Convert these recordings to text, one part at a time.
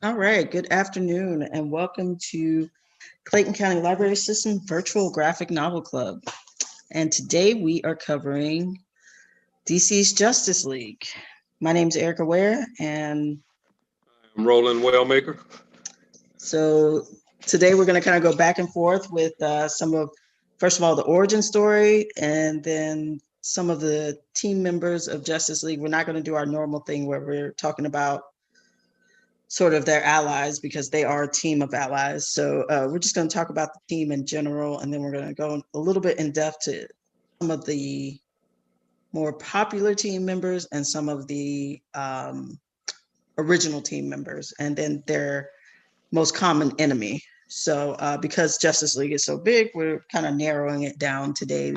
All right, good afternoon and welcome to Clayton County Library System Virtual Graphic Novel Club. And today we are covering DC's Justice League. My name is Erica Ware, and I'm Roland Wellmaker. so today we're going to kind of go back and forth with first of all, the origin story, and then some of the team members of Justice League. We're not going to do our normal thing where we're talking about sort of their allies because they are a team of allies. So we're just going to talk about the team in general, and then we're going to go a little bit in depth to some of the more popular team members and some of the original team members, and then their most common enemy. So because Justice League is so big, we're kind of narrowing it down today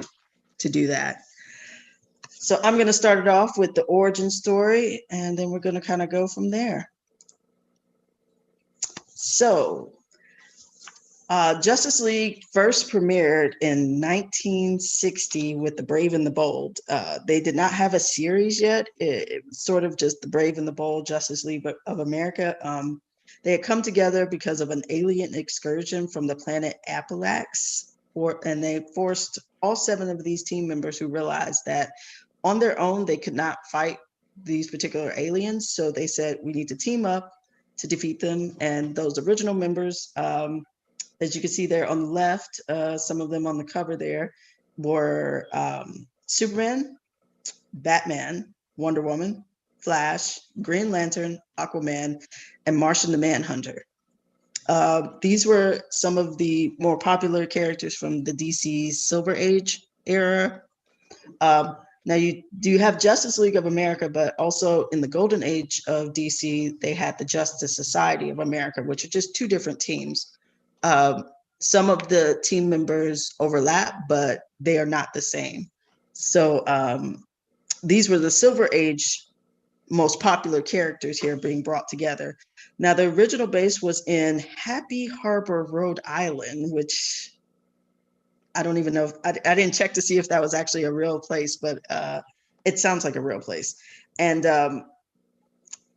to do that. So I'm going to start it off with the origin story, and then we're going to kind of go from there. So, Justice League first premiered in 1960 with The Brave and the Bold. They did not have a series yet. It was sort of just The Brave and the Bold Justice League of America. They had come together because of an alien excursion from the planet Appalax, and they forced all 7 of these team members who realized that on their own they could not fight these particular aliens. So they said, we need to team up to defeat them. And those original members, as you can see there on the left, some of them on the cover there, were Superman, Batman, Wonder Woman, Flash, Green Lantern, Aquaman, and Martian the Manhunter. These were some of the more popular characters from the DC Silver Age era. Now you do have Justice League of America, but also in the Golden Age of DC, they had the Justice Society of America, which are just 2 different teams. Some of the team members overlap, but they are not the same. So these were the Silver Age most popular characters here being brought together. Now the original base was in Happy Harbor, Rhode Island, which I don't even know. I didn't check to see if that was actually a real place, but it sounds like a real place. And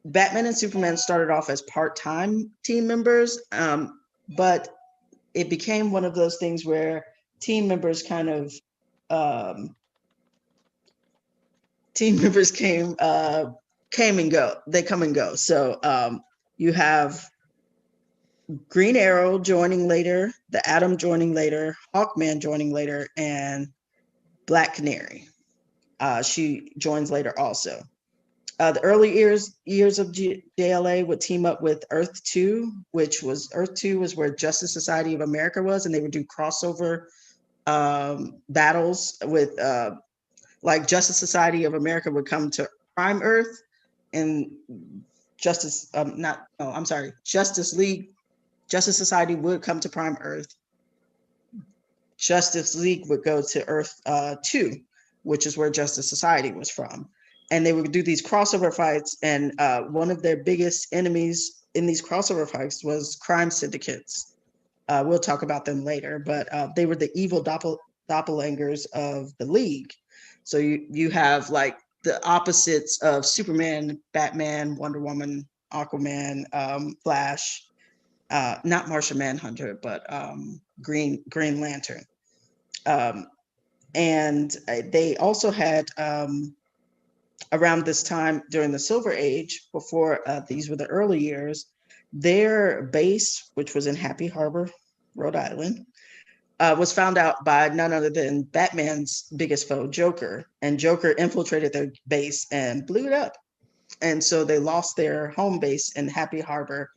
Batman and Superman started off as part-time team members, but it became one of those things where team members came and go. They come and go. So you have Green Arrow joining later, the Atom joining later, Hawkman joining later, and Black Canary. She joins later also. The early years of JLA would team up with Earth 2, which was Earth 2 was where Justice Society of America was, and they would do crossover battles with like Justice Society of America would come to Prime Earth, and Justice Society would come to Prime Earth. Justice League would go to Earth 2, which is where Justice Society was from. And they would do these crossover fights. And one of their biggest enemies in these crossover fights was crime syndicates. We'll talk about them later, but they were the evil doppelgangers of the League. So you have like the opposites of Superman, Batman, Wonder Woman, Aquaman, Flash, not Martian Manhunter, but Green Lantern. And they also had, around this time during the Silver Age, before these were the early years, their base, which was in Happy Harbor, Rhode Island, was found out by none other than Batman's biggest foe, Joker. And Joker infiltrated their base and blew it up. And so they lost their home base in Happy Harbor.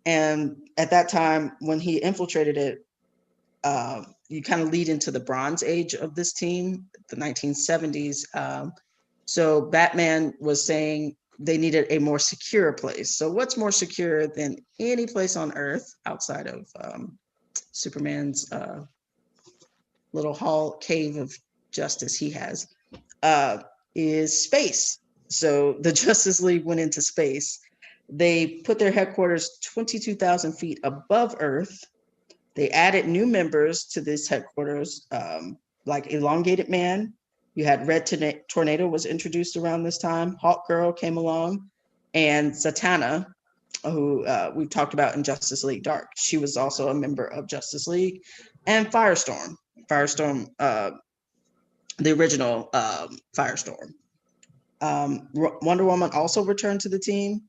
And at that time, when he infiltrated it, you kind of lead into the Bronze Age of this team, the 1970s. So Batman was saying they needed a more secure place. So what's more secure than any place on Earth outside of Superman's little hall cave of justice he has, is space. So the Justice League went into space. They put their headquarters 22,000 feet above Earth. They added new members to this headquarters, like Elongated Man. You had Red Tornado was introduced around this time. Hawk Girl came along, and Zatanna. who we've talked about in Justice League Dark. She was also a member of Justice League, and Firestorm. Firestorm, the original Firestorm. Wonder Woman also returned to the team,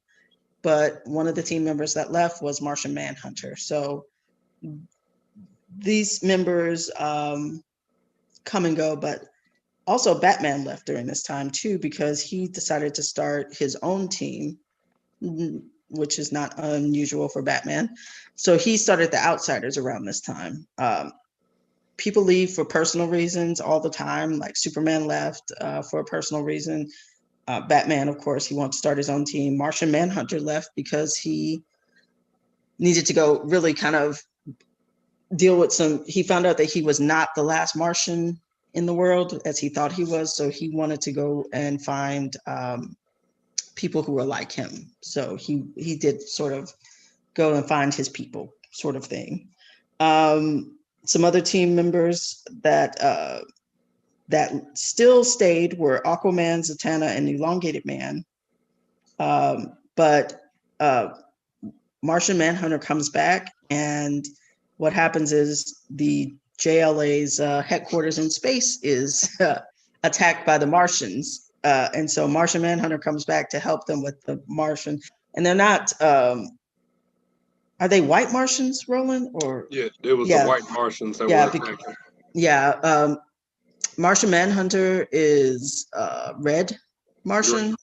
but one of the team members that left was Martian Manhunter. So these members come and go, but also Batman left during this time too, because he decided to start his own team, which is not unusual for Batman. So he started the Outsiders around this time. People leave for personal reasons all the time, like Superman left for a personal reason. Batman, of course, he wanted to start his own team. Martian Manhunter left because he needed to go really kind of deal with he found out that he was not the last Martian in the world as he thought he was. So he wanted to go and find people who were like him. So he did sort of go and find his people sort of thing. Some other team members that still stayed were Aquaman, Zatanna, and Elongated Man. But Martian Manhunter comes back, and what happens is the JLA's headquarters in space is attacked by the Martians. And so Martian Manhunter comes back to help them with the Martian. And they're not, are they white Martians, Roland? Or Yeah, there was the white Martians that were attacking. Yeah. Martian Manhunter is red Martian,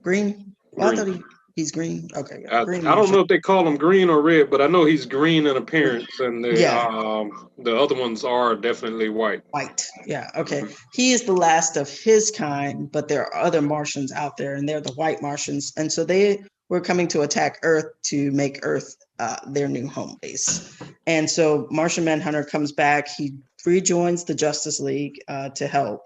green. Well, I thought he's green. Okay, yeah, green I don't know if they call him green or red, but I know he's green in appearance, and the other ones are definitely white. White, yeah, okay. He is the last of his kind, but there are other Martians out there, and they're the white Martians, and so they were coming to attack Earth to make Earth their new home base. And so Martian Manhunter comes back. He rejoins the Justice League to help.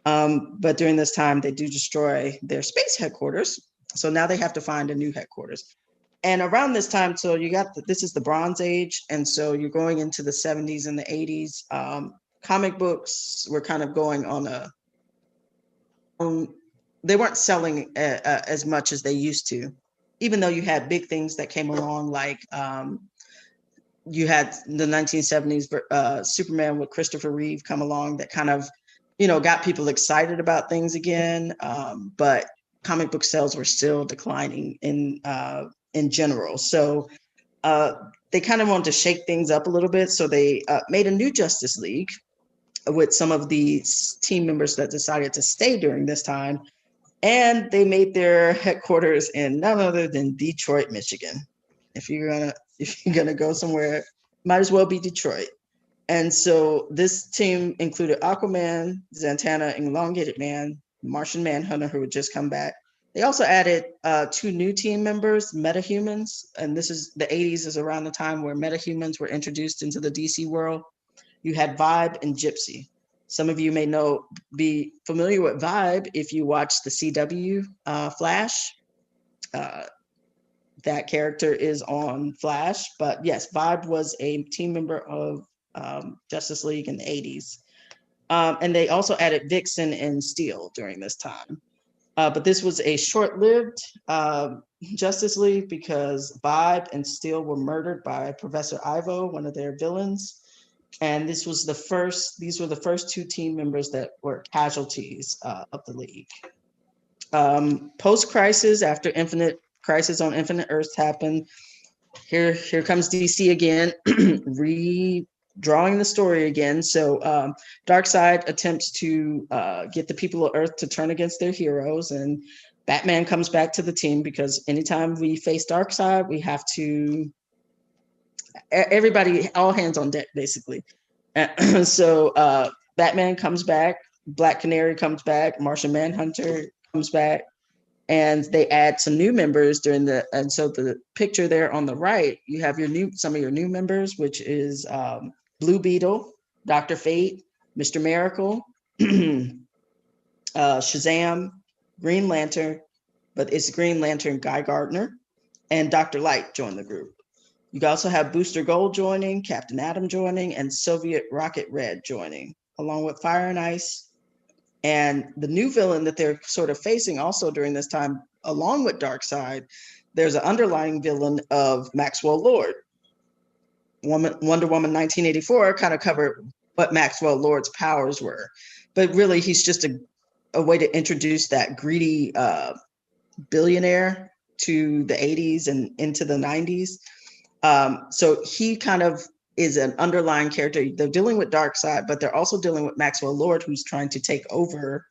But during this time, they do destroy their space headquarters. So now they have to find a new headquarters. And around this time, so you got this is the Bronze Age. And so you're going into the 70s and the 80s. Comic books were kind of going on they weren't selling as much as they used to, even though you had big things that came along, like you had the 1970s Superman with Christopher Reeve come along that kind of, got people excited about things again. But comic book sales were still declining in general. So they kind of wanted to shake things up a little bit. So they made a new Justice League with some of the team members that decided to stay during this time. And they made their headquarters in none other than Detroit, Michigan. If you're gonna go somewhere, might as well be Detroit. And so this team included Aquaman, Zatanna, Elongated Man, Martian Manhunter, who had just come back. They also added 2 new team members, metahumans, and this is the 80s is around the time where metahumans were introduced into the DC world. You had Vibe and Gypsy. Some of you may be familiar with Vibe if you watch the CW Flash. That character is on Flash, but yes, Vibe was a team member of Justice League in the 80s. And they also added Vixen and Steel during this time. But this was a short-lived Justice League because Vibe and Steel were murdered by Professor Ivo, one of their villains. And these were the first 2 team members that were casualties of the league. Post-Crisis, after Infinite Crisis on Infinite Earths happened, here comes DC again, redrawing the story again. So Darkseid attempts to get the people of Earth to turn against their heroes, and Batman comes back to the team because anytime we face Darkseid, we have to everybody, all hands on deck, basically. So Batman comes back, Black Canary comes back, Martian Manhunter comes back, and they add some new members and so the picture there on the right, you have some of your new members, which is Blue Beetle, Dr. Fate, Mr. Miracle, Shazam, Green Lantern, but it's Green Lantern Guy Gardner, and Dr. Light joined the group. You also have Booster Gold joining, Captain Atom joining, and Soviet Rocket Red joining, along with Fire and Ice. And the new villain that they're sort of facing also during this time, along with Darkseid, there's an underlying villain of Maxwell Lord. Wonder Woman 1984 kind of covered what Maxwell Lord's powers were, but really he's just a way to introduce that greedy billionaire to the 80s and into the 90s. So he kind of is an underlying character. They're dealing with Darkseid, but they're also dealing with Maxwell Lord, who's trying to take over.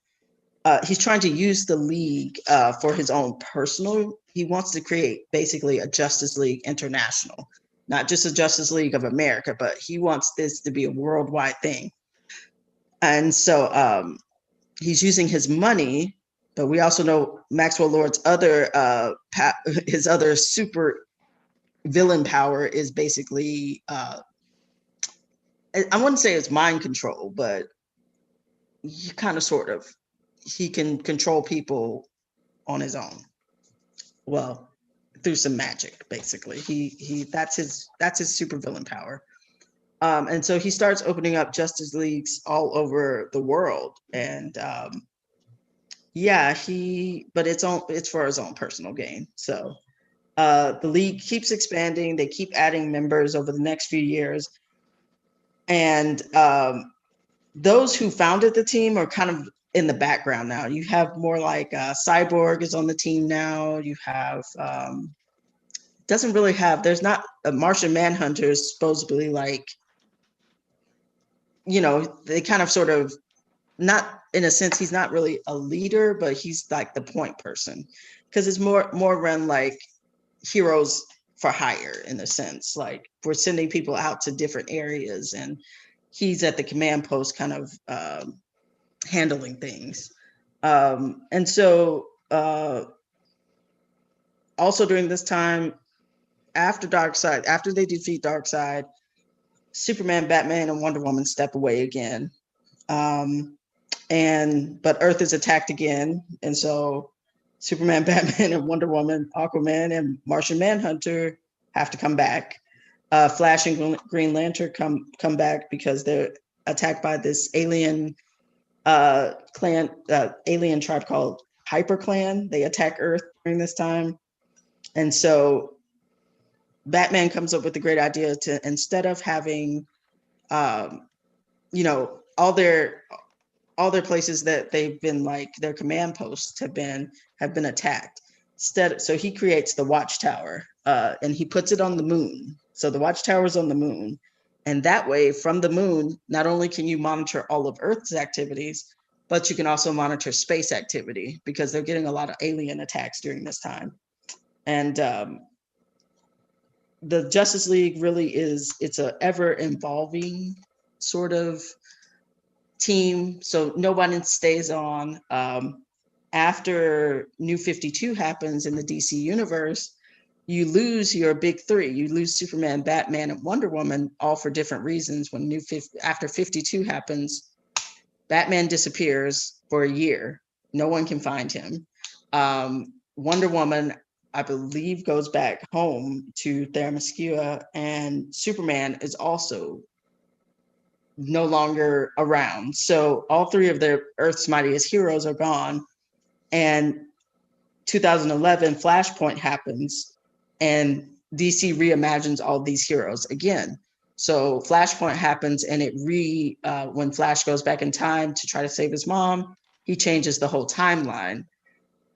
He's trying to use the League for his own personal. He wants to create basically a Justice League International, not just a Justice League of America, but he wants this to be a worldwide thing. And so he's using his money, but we also know Maxwell Lord's his other super villain power is basically I wouldn't say it's mind control, but he kind of sort of he can control people on his own. Well, through some magic, basically. He that's his super villain power. And so he starts opening up Justice Leagues all over the world. And but it's for his own personal gain. So the League keeps expanding, they keep adding members over the next few years. And those who founded the team are kind of in the background now. You have more like Cyborg is on the team now. You have there's not a Martian Manhunter is supposedly like, they kind of sort of, not in a sense, he's not really a leader, but he's like the point person, because it's more run like heroes for hire, in a sense. Like, we're sending people out to different areas and he's at the command post kind of handling things. And so also during this time, after they defeat Darkseid, Superman, Batman, and Wonder Woman step away again. But Earth is attacked again. And so Superman, Batman, and Wonder Woman, Aquaman, and Martian Manhunter have to come back. Flash and Green Lantern come back because they're attacked by this alien alien tribe called Hyper Clan. They attack Earth during this time. And so Batman comes up with the great idea to, instead of having, all their places that they've been, like, their command posts have been attacked. So he creates the Watchtower, and he puts it on the moon. So the Watchtower is on the moon. And that way, from the moon, not only can you monitor all of Earth's activities, but you can also monitor space activity, because they're getting a lot of alien attacks during this time. And the Justice League really it's a ever evolving sort of team. So nobody stays on. After New 52 happens in the DC universe, you lose your big three. You lose Superman, Batman, and Wonder Woman, all for different reasons. After 52 happens, Batman disappears for a year. No one can find him. Wonder Woman, I believe, goes back home to Themyscira, and Superman is also no longer around. So all three of their Earth's mightiest heroes are gone. And 2011, Flashpoint happens, and DC reimagines all these heroes again. So Flashpoint happens, and when Flash goes back in time to try to save his mom, he changes the whole timeline,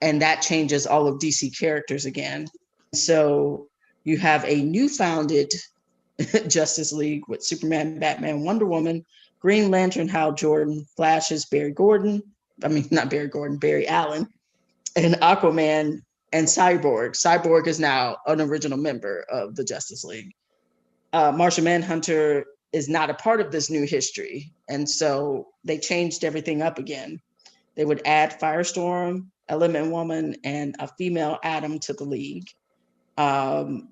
and that changes all of DC characters again. So you have a new founded Justice League with Superman, Batman, Wonder Woman, Green Lantern, Hal Jordan, Flash is Barry Allen, and Aquaman and Cyborg. Cyborg is now an original member of the Justice League. Martian Manhunter is not a part of this new history. And so they changed everything up again. They would add Firestorm, Element Woman, and a female Atom to the League. And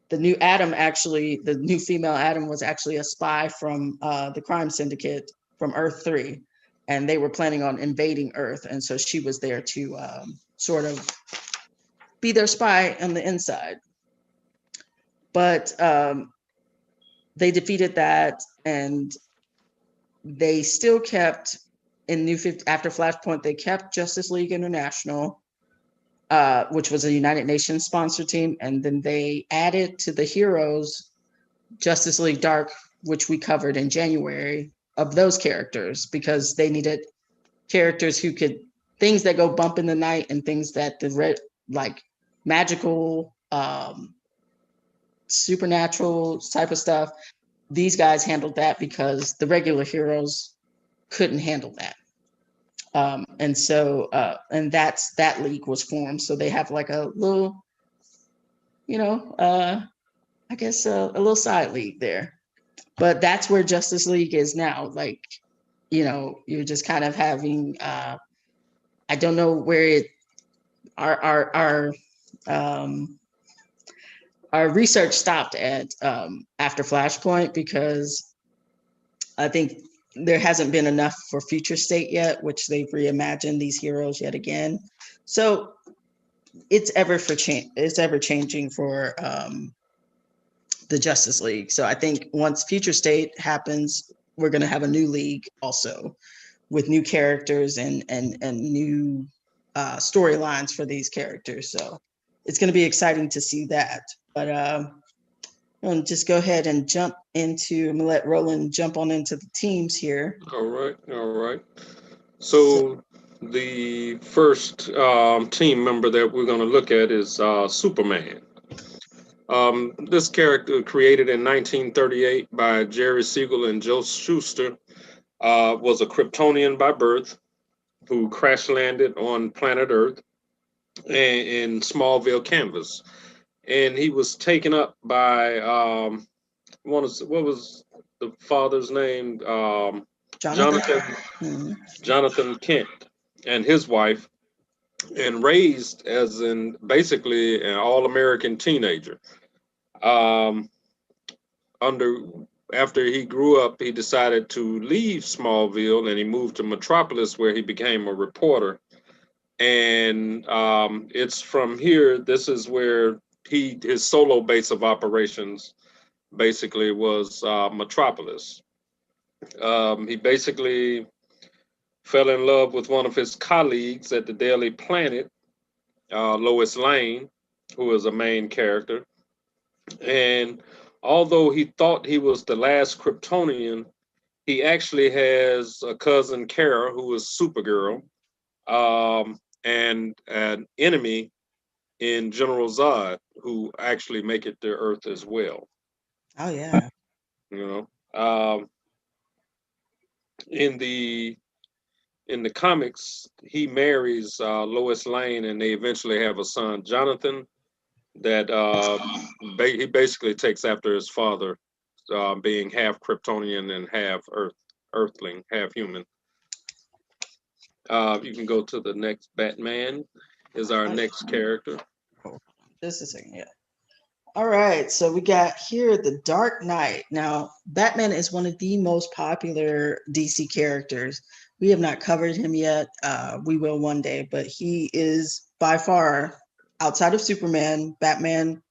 the new female Atom was actually a spy from the crime syndicate from Earth 3. And they were planning on invading Earth. And so she was there to sort of be their spy on the inside. But they defeated that, and they still kept, after Flashpoint, they kept Justice League International. which was a United Nations sponsored team. And then they added to the heroes Justice League Dark, which we covered in January, of those characters, because they needed characters who could, things that go bump in the night and things that like magical, supernatural type of stuff. These guys handled that because the regular heroes couldn't handle that. And so, and that league was formed. So they have like a little, I guess a little side league there. But that's where Justice League is now. Like, you're just kind of having, I don't know where our research stopped at after Flashpoint, because I think there hasn't been enough for Future State yet, which they've reimagined these heroes yet again. So it's ever changing for the Justice League. So I think once Future State happens, we're going to have a new league also, with new characters and new storylines for these characters. So it's going to be exciting to see that. But I'll just go ahead and I'm going to let Roland jump on into the teams here. All right. So the first team member that we're going to look at is Superman. This character, created in 1938 by Jerry Siegel and Joe Shuster, was a Kryptonian by birth who crash landed on planet Earth in Smallville, Kansas. And he was taken up by, what was the father's name? Jonathan Kent and his wife, and raised as basically an all-American teenager. After he grew up, he decided to leave Smallville and he moved to Metropolis, where he became a reporter. And it's from here, this is where his solo base of operations basically was Metropolis. He basically fell in love with one of his colleagues at the Daily Planet, Lois Lane, who is a main character. And although he thought he was the last Kryptonian, he actually has a cousin, Kara, who is Supergirl, and an enemy in General Zod, who actually make it to Earth as well. Oh yeah. In the comics, he marries Lois Lane, and they eventually have a son, Jonathan, that he basically takes after his father, being half Kryptonian and half Earthling, half human. You can go to the next. Batman is our next character. Just a second, yeah. All right, so we got here the Dark Knight. Now, Batman is one of the most popular DC characters. We have not covered him yet. We will one day, but he is by far, outside of Superman, Superman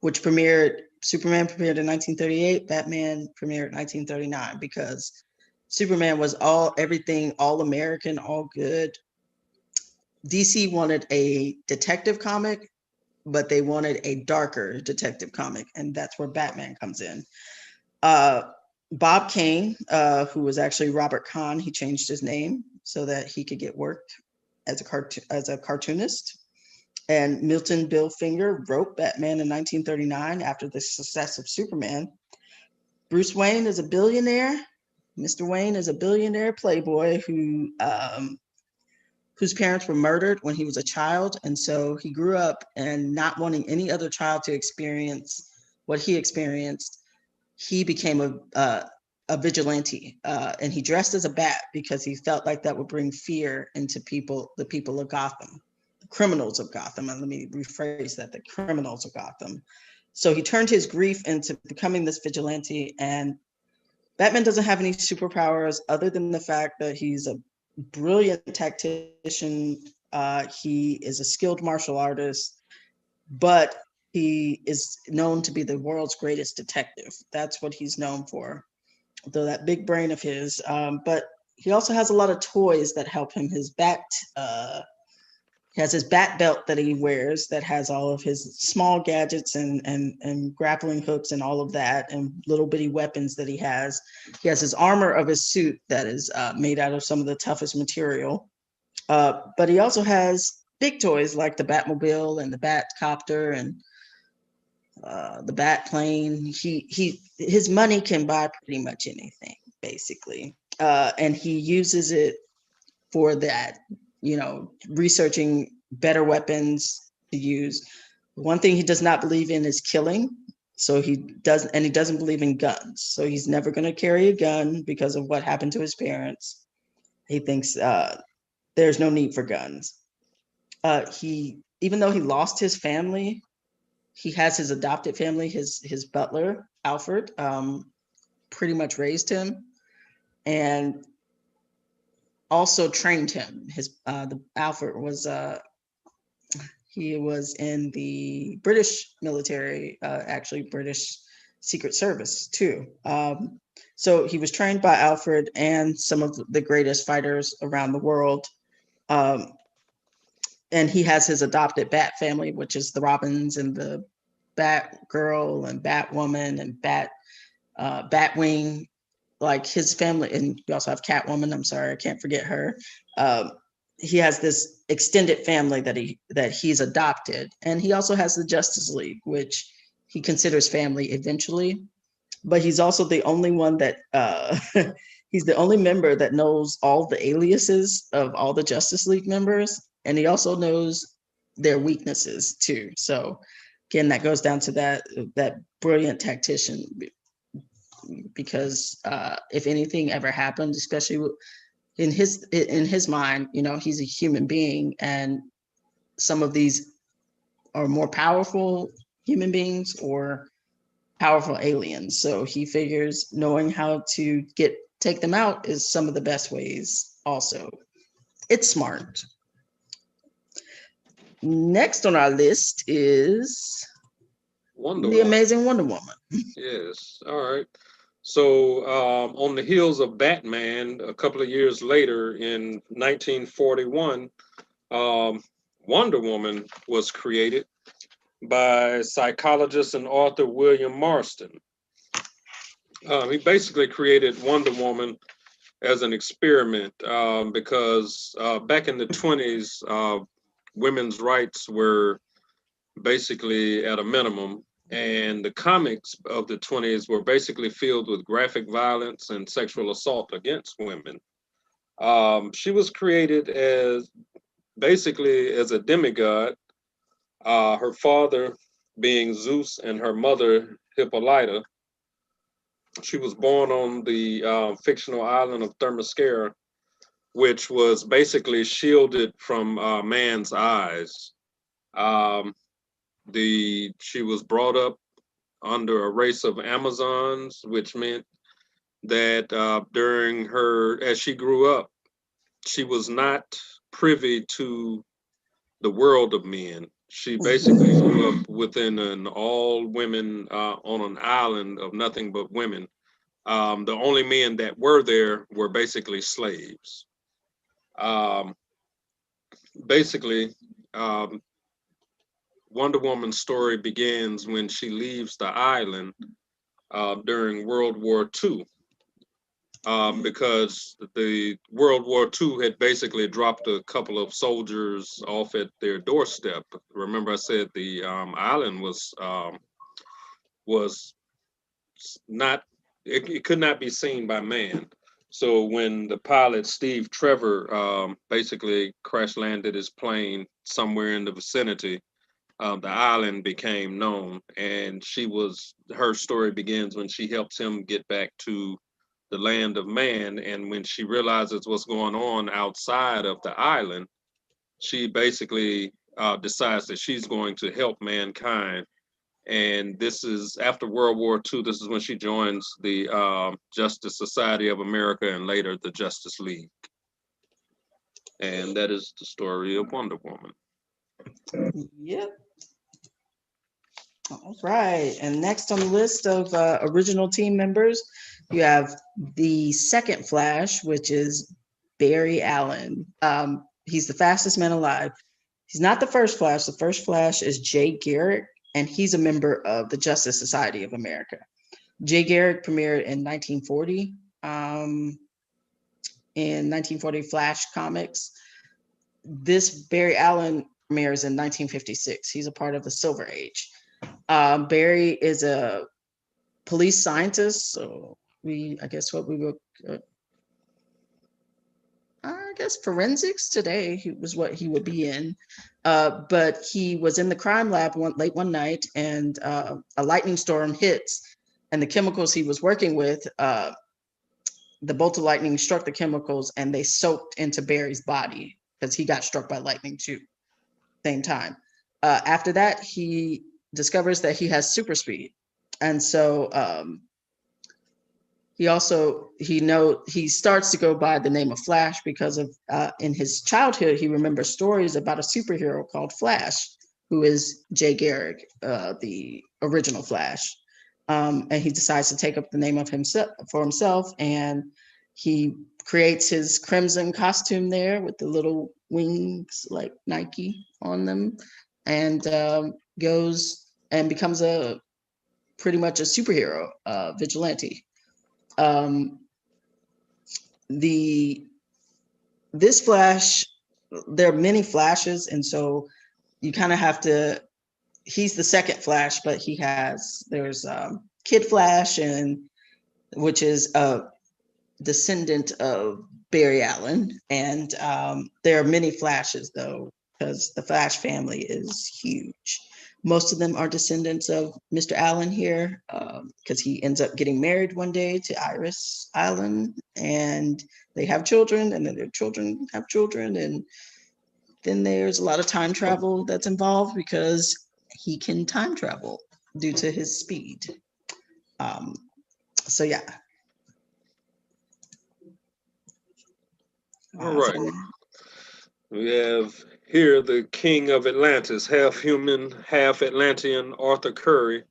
premiered in 1938, Batman premiered in 1939, because Superman was everything, all American, all good. DC wanted a detective comic, but they wanted a darker detective comic, and that's where Batman comes in. Bob Kane, who was actually Robert Kahn, he changed his name so that he could get work as a cartoonist. And Milton Bill Finger wrote Batman in 1939 after the success of Superman. Bruce Wayne is a billionaire. Mr. Wayne is a billionaire playboy whose parents were murdered when he was a child. And so he grew up and not wanting any other child to experience what he experienced. He became a vigilante, and he dressed as a bat because he felt like that would bring fear into the people of Gotham, the criminals of Gotham. And let me rephrase that, the criminals of Gotham. So he turned his grief into becoming this vigilante, and Batman doesn't have any superpowers other than the fact that he's a brilliant tactician. He is a skilled martial artist, but he is known to be the world's greatest detective. That's what he's known for, though that big brain of his. But he also has a lot of toys that help him. His He has his bat belt that he wears that has all of his small gadgets and grappling hooks and all of that, and little bitty weapons that he has. He has his armor of his suit that is made out of some of the toughest material. But he also has big toys like the Batmobile and the Batcopter and the Bat plane. His money can buy pretty much anything, basically, and he uses it for that. Researching better weapons to use. One thing he does not believe in is killing. So he doesn't believe in guns. So he's never going to carry a gun because of what happened to his parents. He thinks there's no need for guns. Even though he lost his family, he has his adopted family. His butler, Alfred, pretty much raised him and also trained him. Alfred was he was in the British military, actually British Secret Service too. So he was trained by Alfred and some of the greatest fighters around the world. And he has his adopted Bat family, which is the Robins and the Batgirl and Batwoman and Batwing, like his family. And we also have Catwoman. I'm sorry, I can't forget her. He has this extended family that he's adopted. And he also has the Justice League, which he considers family eventually. But he's also the only one that he's the only member that knows all the aliases of all the Justice League members. And he also knows their weaknesses too. So again, that goes down to that brilliant tactician, because if anything ever happened, especially in his mind, he's a human being, and some of these are more powerful human beings or powerful aliens. So he figures knowing how to take them out is some of the best ways also. It's smart. Next on our list is the Amazing Wonder Woman. Yes. All right. So on the heels of Batman, a couple of years later in 1941, Wonder Woman was created by psychologist and author William Marston. He basically created Wonder Woman as an experiment because back in the 20s, women's rights were basically at a minimum, and the comics of the 20s were basically filled with graphic violence and sexual assault against women. She was created as a demigod, her father being Zeus and her mother Hippolyta. She was born on the fictional island of Themyscira, which was basically shielded from man's eyes. She was brought up under a race of Amazons, which meant that as she grew up, she was not privy to the world of men. She basically grew up within an all women on an island of nothing but women. The only men that were there were basically slaves. Basically, Wonder Woman's story begins when she leaves the island during World War II, because the World War II had basically dropped a couple of soldiers off at their doorstep. Remember, I said the island was not, it could not be seen by man. So when the pilot Steve Trevor basically crash landed his plane somewhere in the vicinity, the island became known, and her story begins when she helps him get back to the land of man. And when she realizes what's going on outside of the island, she basically decides that she's going to help mankind. And this is after World War II. This is when she joins the Justice Society of America and later the Justice League. And that is the story of Wonder Woman. Yep. All right. And next on the list of original team members, you have the second Flash, which is Barry Allen. He's the fastest man alive. He's not the first Flash. The first Flash is Jay Garrick, and he's a member of the Justice Society of America. Jay Garrick premiered in 1940. In 1940 Flash Comics. This Barry Allen premieres in 1956. He's a part of the Silver Age. Barry is a police scientist, so I guess forensics today was what he would be in. But he was in the crime lab late one night, and a lightning storm hits, and the chemicals he was working with, the bolt of lightning struck the chemicals and they soaked into Barry's body because he got struck by lightning too, same time. After that, he discovers that he has super speed. And so he starts to go by the name of Flash because of in his childhood, he remembers stories about a superhero called Flash, who is Jay Garrick, the original Flash. And he decides to take up the name of himself, and he creates his crimson costume there with the little wings like Nike on them, and goes and becomes pretty much a superhero, vigilante. This Flash, there are many Flashes, and so you kind of have to. He's the second Flash, but there's Kid Flash, which is a descendant of Barry Allen. And there are many Flashes though, because the Flash family is huge. Most of them are descendants of Mr. Allen here, because he ends up getting married one day to Iris Allen, and they have children, and then their children have children, and then there's a lot of time travel that's involved because he can time travel due to his speed. So yeah. All right. We have here the king of Atlantis, half human, half Atlantean, Arthur Curry,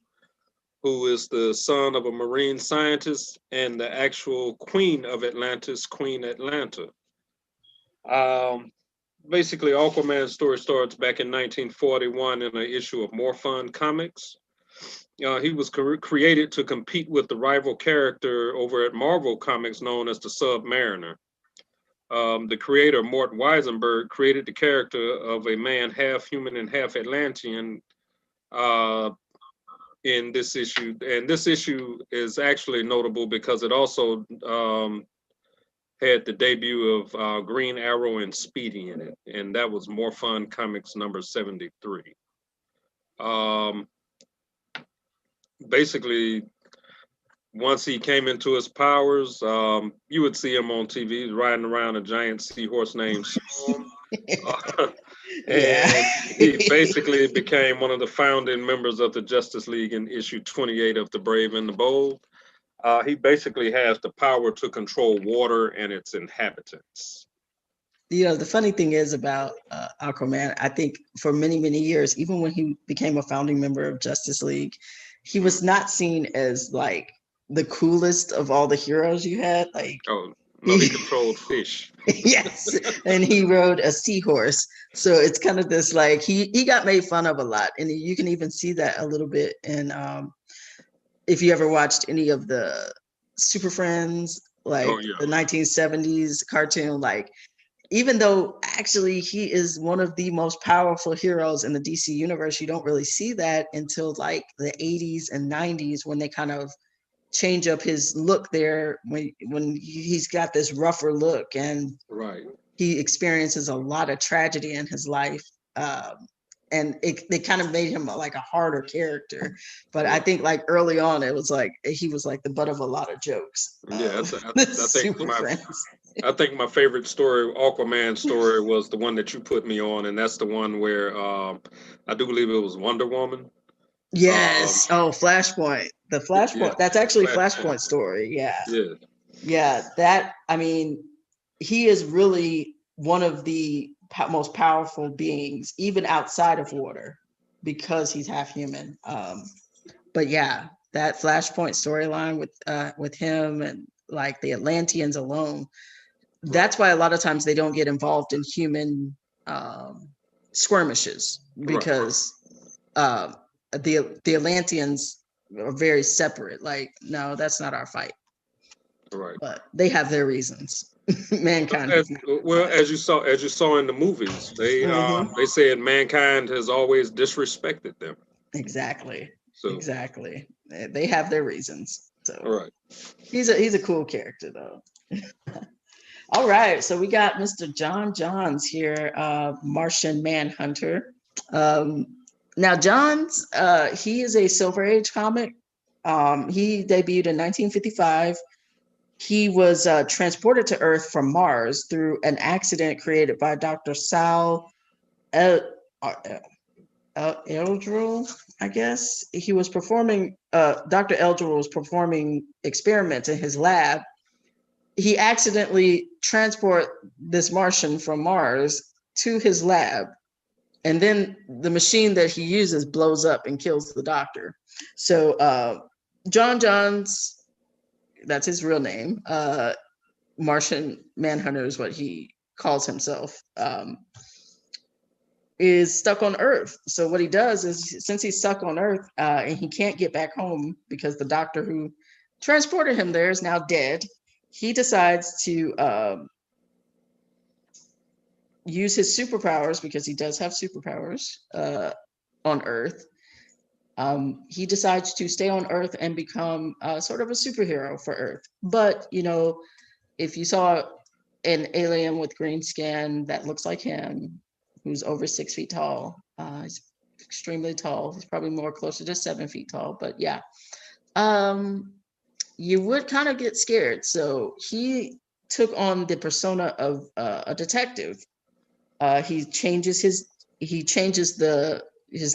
who is the son of a marine scientist and the actual queen of Atlantis, Queen Atlanta. Basically, Aquaman's story starts back in 1941 in an issue of More Fun Comics. He was created to compete with the rival character over at Marvel Comics known as the Submariner. The creator, Mort Weisenberg, created the character of a man half human and half Atlantean in this issue. And this issue is actually notable because it also had the debut of Green Arrow and Speedy in it. And that was More Fun Comics number 73. Basically, once he came into his powers, you would see him on TV riding around a giant seahorse named Storm. And he basically became one of the founding members of the Justice League in issue 28 of The Brave and the Bold. He basically has the power to control water and its inhabitants. The funny thing is about Aquaman, I think for many, many years, even when he became a founding member of Justice League, he was not seen as like the coolest of all the heroes you had. Like, oh no, he controlled fish. Yes, and he rode a seahorse. So it's kind of this like he got made fun of a lot, and you can even see that a little bit in if you ever watched any of the Super Friends, like the 1970s cartoon, like even though actually he is one of the most powerful heroes in the DC universe, you don't really see that until like the 80s and 90s when they kind of change up his look there when he's got this rougher look, and he experiences a lot of tragedy in his life. And it kind of made him like a harder character. But I think like early on, it was like he was like the butt of a lot of jokes. Yeah, I think my favorite story, Aquaman story, was the one that you put me on, and that's the one where I do believe it was Wonder Woman. Yes. Flashpoint. The Flashpoint. Yeah. That's actually Flashpoint story. Yeah. Yeah. That, I mean, he is really one of the most powerful beings, even outside of water, because he's half human. But yeah, that Flashpoint storyline with him and like the Atlanteans alone, that's why a lot of times they don't get involved in human skirmishes Right. because the Atlanteans are very separate. Like, no, that's not our fight. Right. But they have their reasons. Mankind has not. Well, as you saw in the movies, Mhm. they said mankind has always disrespected them. Exactly. So Exactly. They have their reasons. So right. he's a cool character though. All right, so we got Mr. John Johns here, Martian Manhunter. Um, now, Johns, he is a Silver Age comic. He debuted in 1955. He was transported to Earth from Mars through an accident created by Dr. Sal Eldril, I guess. He was performing, Dr. Eldril was performing experiments in his lab. He accidentally transport this Martian from Mars to his lab, and then the machine that he uses blows up and kills the doctor. So John Johns, that's his real name. Martian Manhunter is what he calls himself. Is stuck on Earth. So what he does is, since he's stuck on Earth and he can't get back home because the doctor who transported him there is now dead, he decides to use his superpowers, because he does have superpowers on Earth. He decides to stay on Earth and become sort of a superhero for Earth. But, you know, if you saw an alien with green skin that looks like him, who's over 6 feet tall, he's extremely tall. He's probably more closer to 7 feet tall, but yeah. You would kind of get scared. So he took on the persona of a detective. He changes his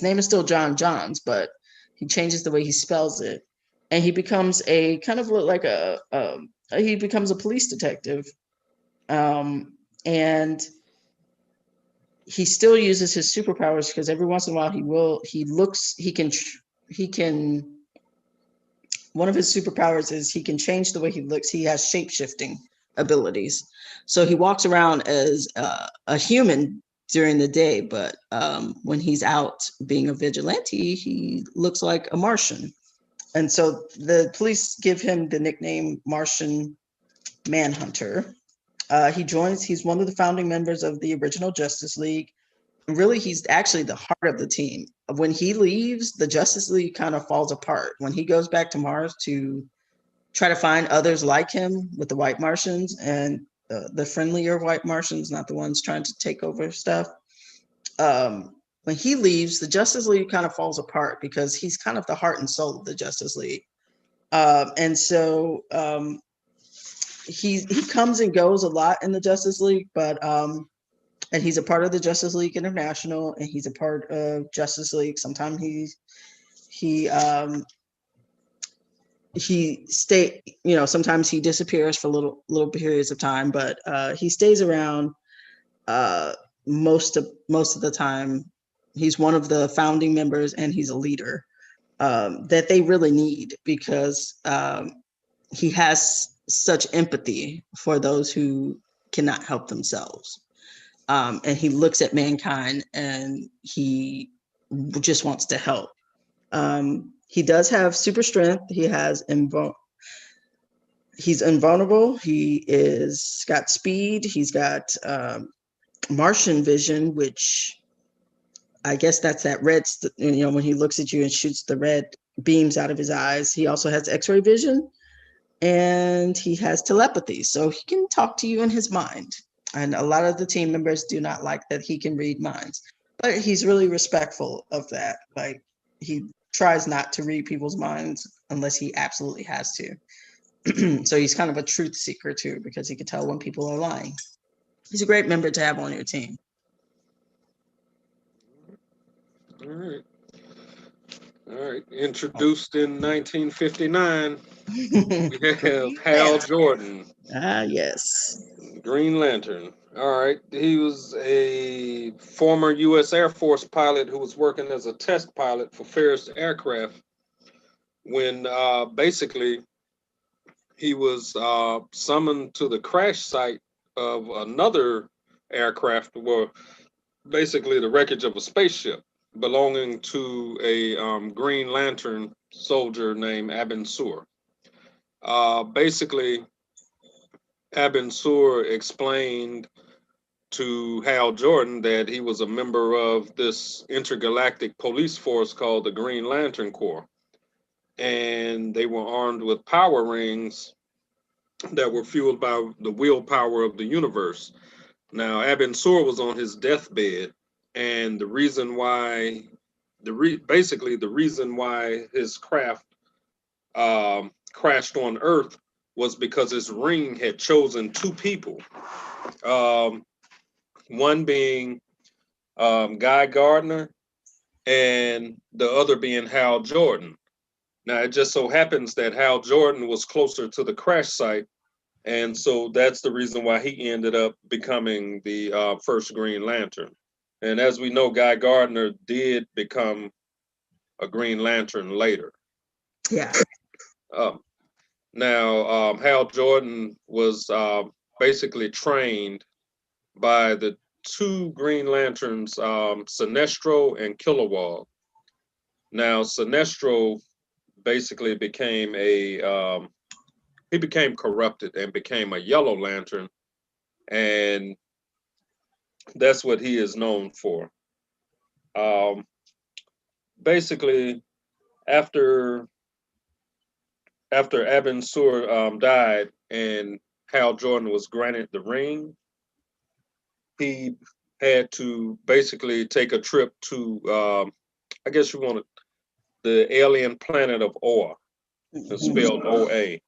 name is still John Johns, but he changes the way he spells it, and he becomes a kind of like he becomes a police detective, and he still uses his superpowers, because every once in a while he can one of his superpowers is he can change the way he looks. He has shape-shifting abilities. So he walks around as a human during the day, but when he's out being a vigilante, he looks like a Martian. And so the police give him the nickname Martian Manhunter. He's one of the founding members of the original Justice League. Really, he's actually the heart of the team. When he leaves, the Justice League kind of falls apart. When he goes back to Mars to try to find others like him with the white Martians and the friendlier white Martians, not the ones trying to take over stuff. When he leaves, the Justice League kind of falls apart, because he's kind of the heart and soul of the Justice League. And so he comes and goes a lot in the Justice League, but and he's a part of the Justice League International, and he's a part of Justice League. Sometimes sometimes he disappears for little periods of time, but he stays around most of the time. He's one of the founding members, and he's a leader that they really need, because he has such empathy for those who cannot help themselves. And he looks at mankind and he just wants to help. He does have super strength. He's invulnerable. He is got speed. He's got Martian vision, which I guess that's that red, when he looks at you and shoots the red beams out of his eyes. He also has X-ray vision, and he has telepathy. So he can talk to you in his mind. And a lot of the team members do not like that he can read minds, but he's really respectful of that. Like, he tries not to read people's minds unless he absolutely has to. So he's kind of a truth seeker too, because he can tell when people are lying. He's a great member to have on your team. All right. All right. Introduced in 1959, we have Hal Jordan. Yes. Green Lantern. All right. He was a former U.S. Air Force pilot who was working as a test pilot for Ferris Aircraft when basically he was summoned to the crash site of another aircraft. Well, basically the wreckage of a spaceship belonging to a Green Lantern soldier named Abin Sur. Basically, Abin Sur explained to Hal Jordan that he was a member of this intergalactic police force called the Green Lantern Corps, and they were armed with power rings that were fueled by the willpower of the universe. Now, Abin Sur was on his deathbed, and the reason why, basically the reason why his craft crashed on Earth was because his ring had chosen two people. Um, one being Guy Gardner, and the other being Hal Jordan. Now, it just so happens that Hal Jordan was closer to the crash site, and so that's the reason why he ended up becoming the first Green Lantern. And as we know, Guy Gardner did become a Green Lantern later. Yeah. Um, Now, Hal Jordan was basically trained by the two Green Lanterns, Sinestro and Kilowog. Now, Sinestro basically became he became corrupted and became a Yellow Lantern, and that's what he is known for. Um, Basically, after Abin Sur died and Hal Jordan was granted the ring, he had to basically take a trip to, I guess you want to, the alien planet of Oa. It's spelled OA.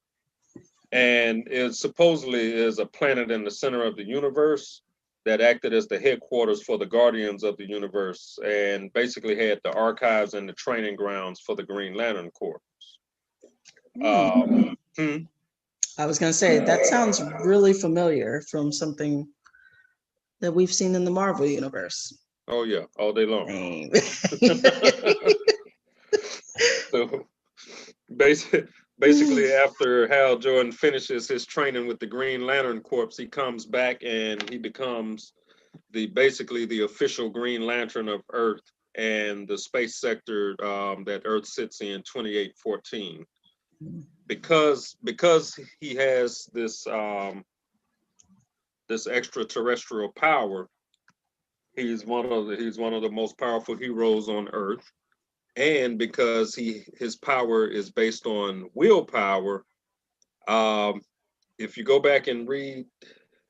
And it supposedly is a planet in the center of the universe that acted as the headquarters for the Guardians of the Universe and basically had the archives and the training grounds for the Green Lantern Corps. I was going to say, that sounds really familiar from something that we've seen in the Marvel universe. Oh, yeah, all day long. So basically, after Hal Jordan finishes his training with the Green Lantern Corps, he comes back and he becomes basically the official Green Lantern of Earth and the space sector that Earth sits in, 2814. Because he has this this extraterrestrial power, he's one of the most powerful heroes on Earth. And because his power is based on willpower, if you go back and read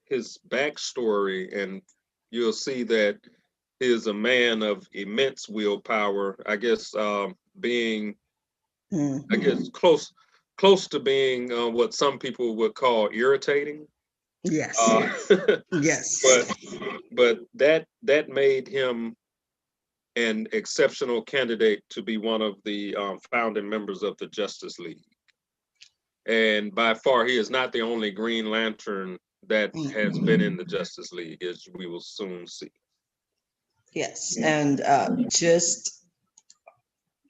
his backstory, and you'll see that he is a man of immense willpower. I guess being, I guess close to being what some people would call irritating. Yes. Yes. But that made him an exceptional candidate to be one of the founding members of the Justice League. And by far, he is not the only Green Lantern that has been in the Justice League, as we will soon see. Yes, and just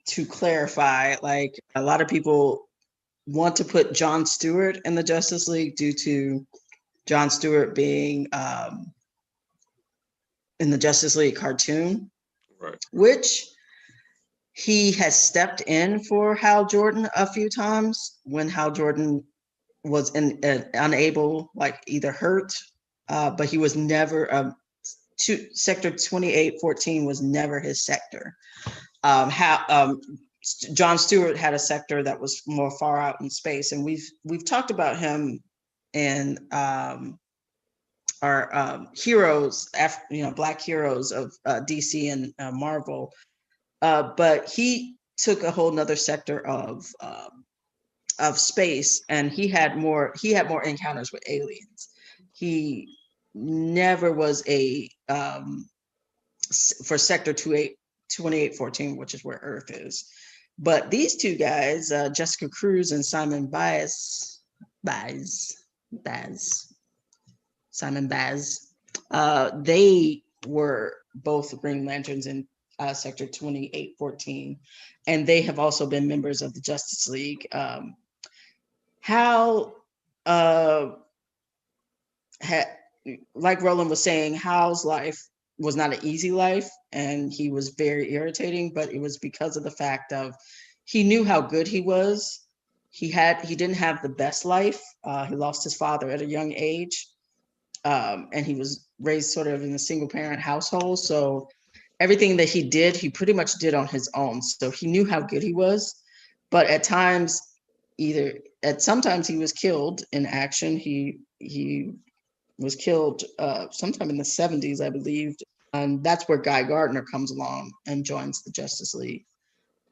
to clarify, like a lot of people want to put John Stewart in the Justice League due to John Stewart being in the Justice League cartoon, right? Which he has stepped in for Hal Jordan a few times when Hal Jordan was unable, like either hurt, but he was never Sector 2814 was never his sector. John Stewart had a sector that was more far out in space, and we've talked about him in our heroes, Black heroes of DC and Marvel, but he took a whole nother sector of space, and he had more encounters with aliens. He never was for sector 2814, which is where Earth is. But these two guys, Jessica Cruz and Simon Simon Baz, they were both Green Lanterns in sector 2814, and they have also been members of the Justice League. Like Roland was saying, Hal's life was not an easy life, and he was very irritating, but it was because of the fact of he knew how good he was. He didn't have the best life. He lost his father at a young age, and he was raised sort of in a single parent household. So everything that he did, he pretty much did on his own. So he knew how good he was, but at times, sometimes he was killed in action. He was killed sometime in the 70s, I believe. And that's where Guy Gardner comes along and joins the Justice League.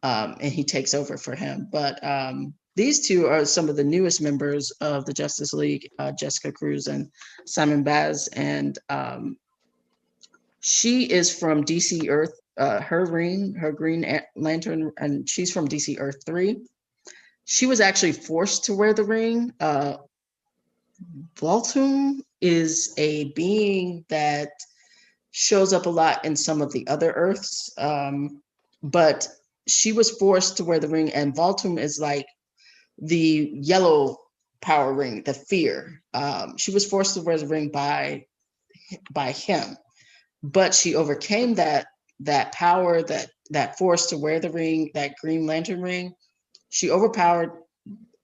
And he takes over for him. But these two are some of the newest members of the Justice League, Jessica Cruz and Simon Baz. And she is from DC Earth, her Green Lantern, and she's from DC Earth 3. She was actually forced to wear the ring. Voltum is a being that shows up a lot in some of the other Earths, but she was forced to wear the ring, and Voltum is like the yellow power ring, the fear. She was forced to wear the ring by him, but she overcame that power, that force to wear the ring, that Green Lantern ring. She overpowered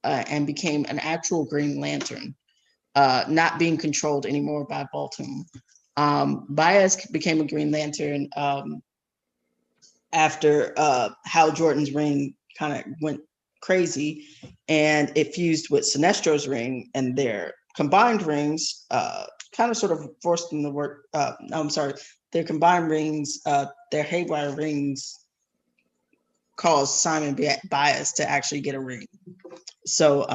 and became an actual Green Lantern, not being controlled anymore by Voltum. Baez became a Green Lantern after Hal Jordan's ring kind of went crazy, and it fused with Sinestro's ring, and their combined rings kind of sort of forced them to work. I'm sorry, their combined rings, their haywire rings, caused Simon Baez to actually get a ring. So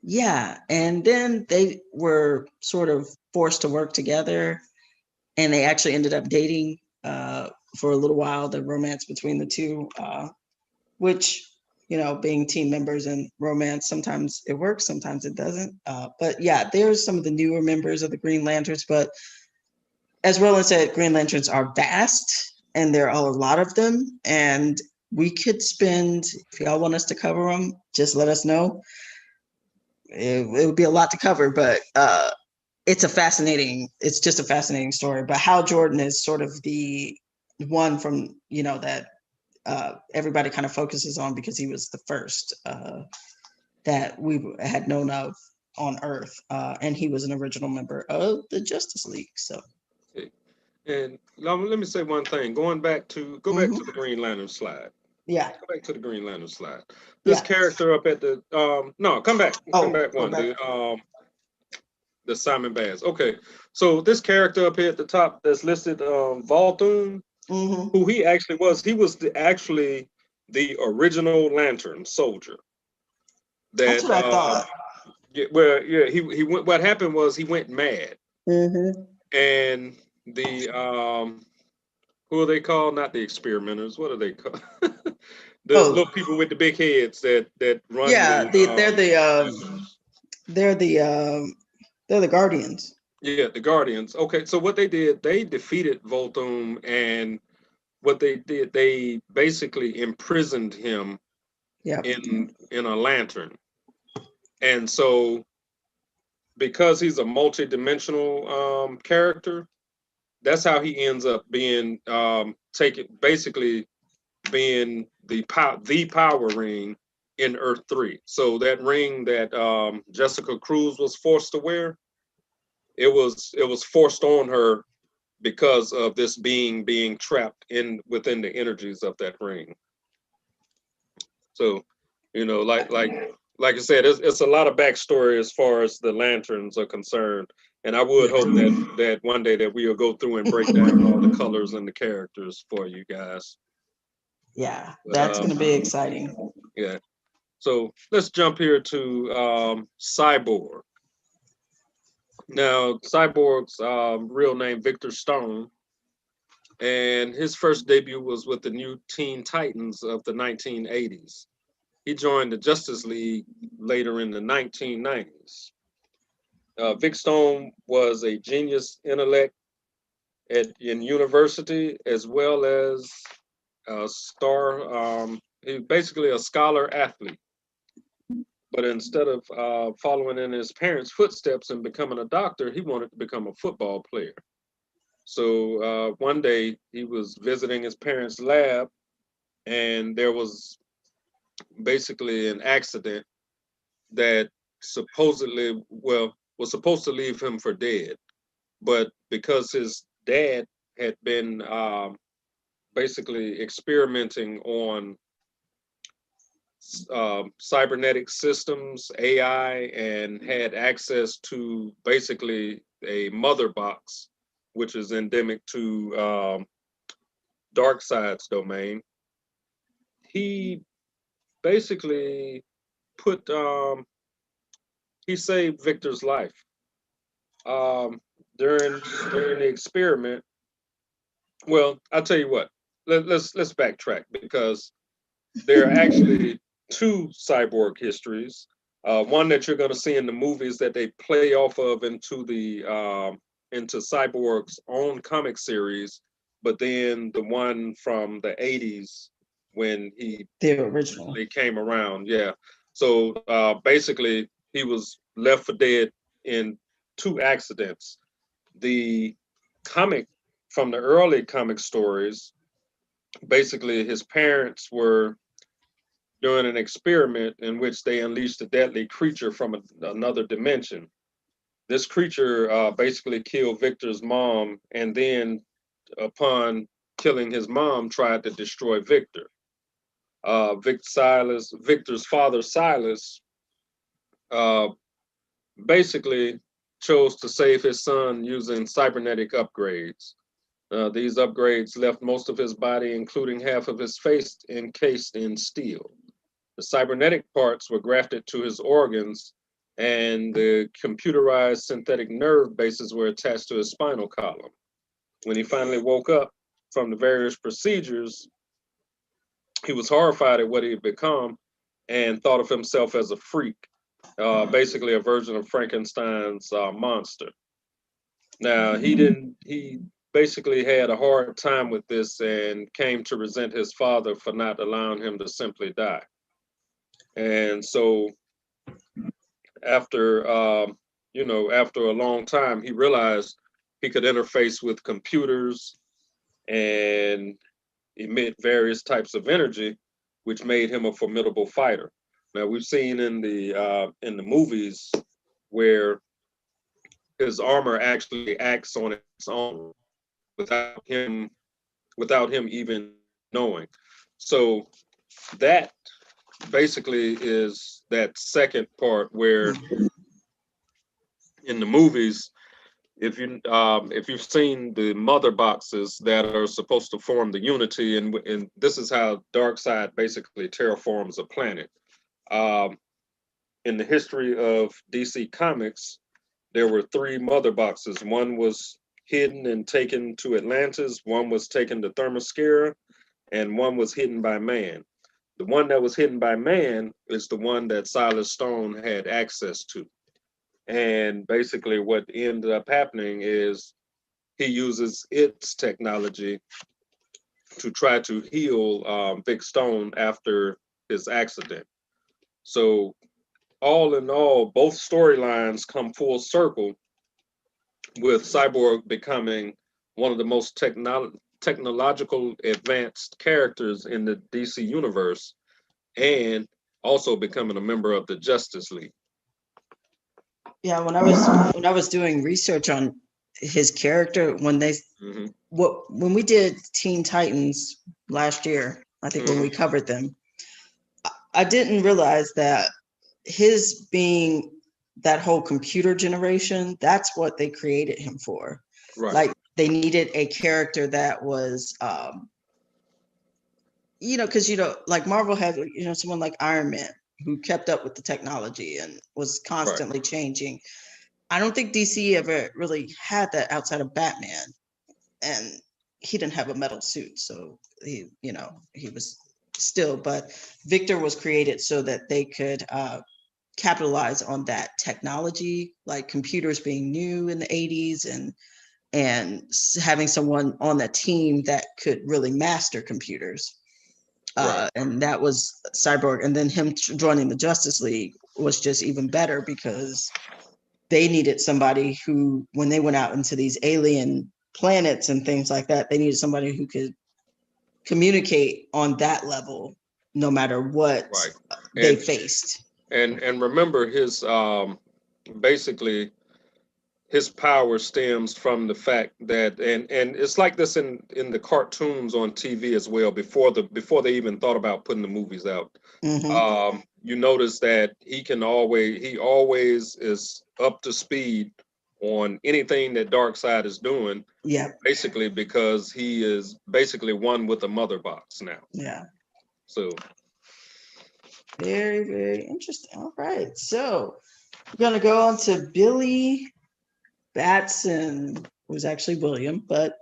yeah, and then they were sort of forced to work together, and they actually ended up dating for a little while. The romance between the two, which, being team members and romance, sometimes it works, sometimes it doesn't. But yeah, there's some of the newer members of the Green Lanterns. But as Roland said, Green Lanterns are vast, and there are a lot of them. And we could spend, if y'all want us to cover them, just let us know. It would be a lot to cover, but it's just a fascinating story. But Hal Jordan is sort of the one from, that everybody kind of focuses on, because he was the first that we had known of on Earth, and he was an original member of the Justice League. So, and let me say one thing. Go back to the Green Lantern slide. Yeah. Go back to the Green Lantern slide. This character up at the no, come back one. The Simon Baz. Okay, so this character up here at the top that's listed, Volthoom, who he actually was. He was actually the original Lantern soldier. That's what I thought. He went. What happened was he went mad, and the who are they called? Not the experimenters. What are they called? The little people with the big heads that run. Yeah, they're the Guardians. Yeah, the Guardians. Okay, so what they did, they defeated Volthoom, and what they did, they basically imprisoned him in a lantern. And so, because he's a multi-dimensional character, that's how he ends up being basically being the power ring in Earth 3. So that ring that Jessica Cruz was forced to wear, it was forced on her because of this being trapped within the energies of that ring. So, like I said, it's a lot of backstory as far as the lanterns are concerned. And I would hope that one day that we'll go through and break down all the colors and the characters for you guys. Yeah, that's going to be exciting. Yeah. So let's jump here to Cyborg. Now, Cyborg's real name, Victor Stone, and his first debut was with the New Teen Titans of the 1980s. He joined the Justice League later in the 1990s. Vic Stone was a genius intellect in university, as well as a star. He was basically a scholar athlete. But instead of following in his parents' footsteps and becoming a doctor, he wanted to become a football player. So one day he was visiting his parents' lab, and there was basically an accident that supposedly, well, was supposed to leave him for dead. But because his dad had been basically experimenting on cybernetic systems, AI, and had access to basically a mother box, which is endemic to Darkseid's domain. He basically put he saved Victor's life um, during the experiment. Well, I'll tell you what. Let's backtrack because there are actually two cyborg histories. One that you're going to see in the movies that they play off of into Cyborg's own comic series, but then the one from the '80s when The original. he came around. Yeah. So basically, he was left for dead in two accidents. The comic from the early comic stories, basically, his parents were doing an experiment in which they unleashed a deadly creature from another dimension. This creature basically killed Victor's mom, and then, upon killing his mom, tried to destroy Victor. Victor's father, Silas, uh, basically chose to save his son using cybernetic upgrades. These upgrades left most of his body, including half of his face, encased in steel. The cybernetic parts were grafted to his organs, and the computerized synthetic nerve bases were attached to his spinal column. When he finally woke up from the various procedures, he was horrified at what he had become and thought of himself as a freak, basically a version of Frankenstein's monster. Now, he basically had a hard time with this and came to resent his father for not allowing him to simply die. And so after after a long time, he realized he could interface with computers and emit various types of energy, which made him a formidable fighter. Now we've seen in the movies where his armor actually acts on its own without him even knowing. So that basically is that second part where in the movies, if you've seen the mother boxes that are supposed to form the Unity, and this is how Darkseid basically terraforms a planet. Um, in the history of DC Comics, there were three mother boxes. One was hidden and taken to Atlantis. One was taken to Themyscira, and one was hidden by man. The one that was hidden by man is the one that Silas Stone had access to. And basically, what ended up happening is he uses its technology to try to heal Vic Stone after his accident. So, all in all, both storylines come full circle with Cyborg becoming one of the most technological advanced characters in the DC universe and also becoming a member of the Justice League. Yeah, when I was doing research on his character, when when we did Teen Titans last year, I think when we covered them, I didn't realize that his being that whole computer generation, that's what they created him for. Right. Like they needed a character that was because like Marvel had someone like Iron Man who kept up with the technology and was constantly changing. I don't think DC ever really had that outside of Batman, and he didn't have a metal suit, so he was still. But Victor was created so that they could capitalize on that technology, like computers being new in the '80s, and having someone on the team that could really master computers. And that was Cyborg. And then him joining the Justice League was just even better because they needed somebody who, when they went out into these alien planets and things like that. They needed somebody who could communicate on that level, no matter what Right. they And faced. and remember his basically his power stems from the fact that and it's like this in the cartoons on TV as well before they even thought about putting the movies out. Hmm. You notice that he always is up to speed on anything that Darkseid is doing, Yeah, basically because he is basically one with the mother box now. yeah. So Very, very interesting. All right. So we're going to go on to Billy Batson, who was actually William, but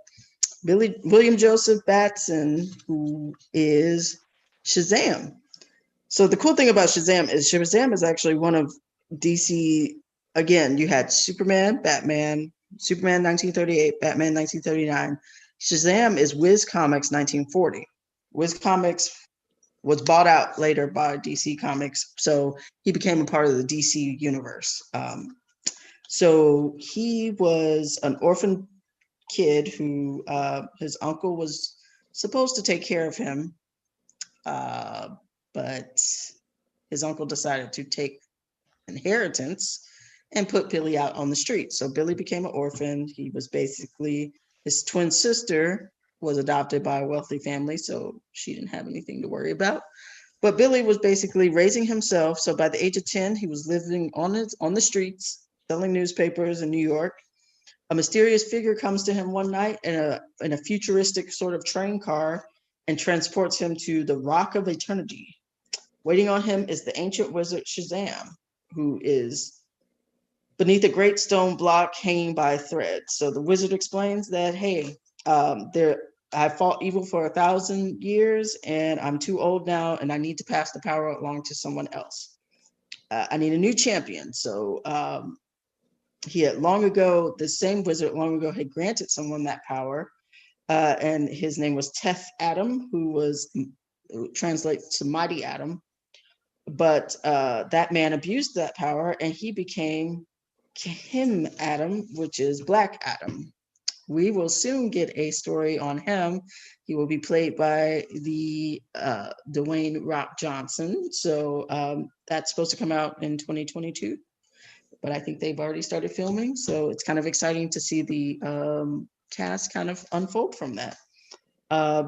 William Joseph Batson, who is Shazam. So the cool thing about Shazam is actually one of DC. Again, you had Superman, Batman, Superman 1938, Batman 1939. Shazam is Wiz Comics 1940. Wiz Comics was bought out later by DC Comics, so he became a part of the DC universe. So he was an orphan kid who his uncle was supposed to take care of him, but his uncle decided to take inheritance and put Billy out on the street. So Billy became an orphan. He was basically, his twin sister was adopted by a wealthy family, so she didn't have anything to worry about. But Billy was basically raising himself. So by the age of 10, he was living on the streets, selling newspapers in New York. A mysterious figure comes to him one night in a futuristic sort of train car and transports him to the Rock of Eternity. Waiting on him is the ancient wizard Shazam, who is beneath a great stone block hanging by a thread. So the wizard explains that, hey, I fought evil for 1,000 years, and I'm too old now, and I need to pass the power along to someone else. I need a new champion. So the same wizard long ago had granted someone that power, and his name was Teth Adam, who translates to Mighty Adam. But that man abused that power, and he became him Adam, which is Black Adam. We will soon get a story on him. He will be played by the Dwayne Rock Johnson. So that's supposed to come out in 2022, but I think they've already started filming. So it's kind of exciting to see the cast kind of unfold from that. Uh,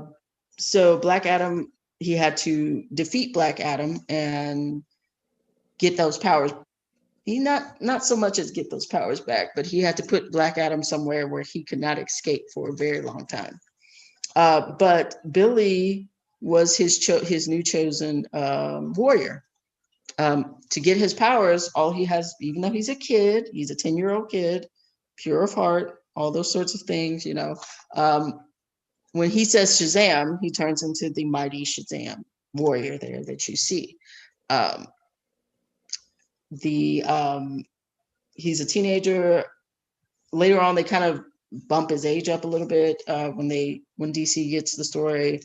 so Black Adam, he had to defeat Black Adam and get those powers. He not so much as get those powers back, but he had to put Black Adam somewhere where he could not escape for a very long time. But Billy was his new chosen warrior. To get his powers, all he has, even though he's a kid, he's a 10-year-old kid, pure of heart, all those sorts of things, when he says Shazam, he turns into the mighty Shazam warrior there that you see. Um, the He's a teenager. Later on, they kind of bump his age up a little bit when DC gets the story.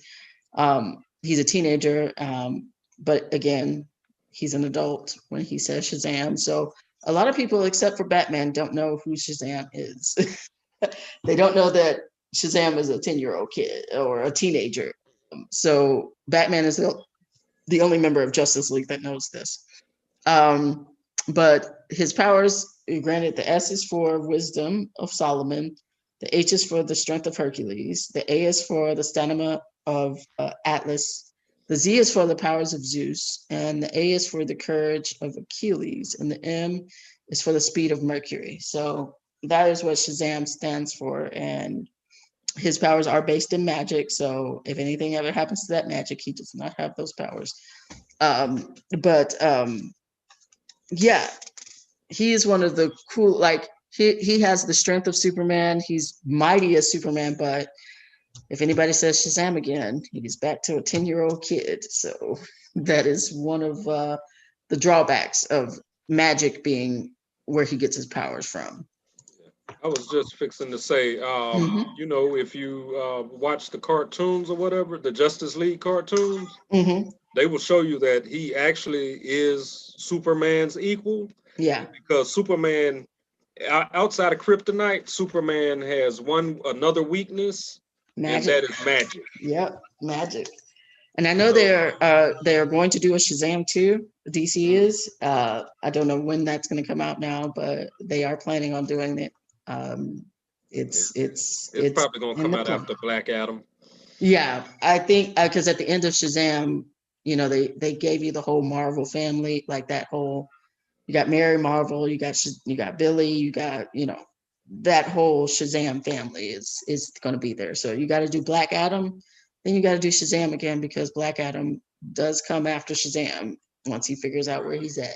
He's a teenager, but again, he's an adult when he says Shazam. So a lot of people, except for Batman, don't know who Shazam is. They don't know that Shazam is a 10-year-old kid or a teenager. So Batman is the only member of Justice League that knows this. But his powers, granted, the S is for wisdom of Solomon, the H is for the strength of Hercules, the A is for the stamina of Atlas, the Z is for the powers of Zeus, and the A is for the courage of Achilles, and the M is for the speed of Mercury. So that is what Shazam stands for, and his powers are based in magic. So if anything ever happens to that magic, he does not have those powers. But yeah, he is one of the cool, like he has the strength of Superman. He's mighty as Superman, but if anybody says Shazam again, he's back to a 10-year-old kid. So that is one of the drawbacks of magic being where he gets his powers from. I was just fixing to say, Mm-hmm. if you watch the cartoons or whatever, the Justice League cartoons, Mm-hmm. they will show you that he actually is Superman's equal Yeah. because Superman outside of kryptonite, Superman has another weakness, and Magic. that is magic. Yep, magic. And I know So, they're going to do a Shazam too. DC mm, is. I don't know when that's going to come out now, but they are planning on doing it. Um, yeah, it's it's probably gonna in come the out plan. after Black Adam. Yeah, I think because at the end of Shazam, they gave you the whole Marvel family, like that whole. You got Mary Marvel, you got Billy, you got that whole Shazam family is going to be there. So you got to do Black Adam, then you got to do Shazam again because Black Adam does come after Shazam once he figures out where he's at.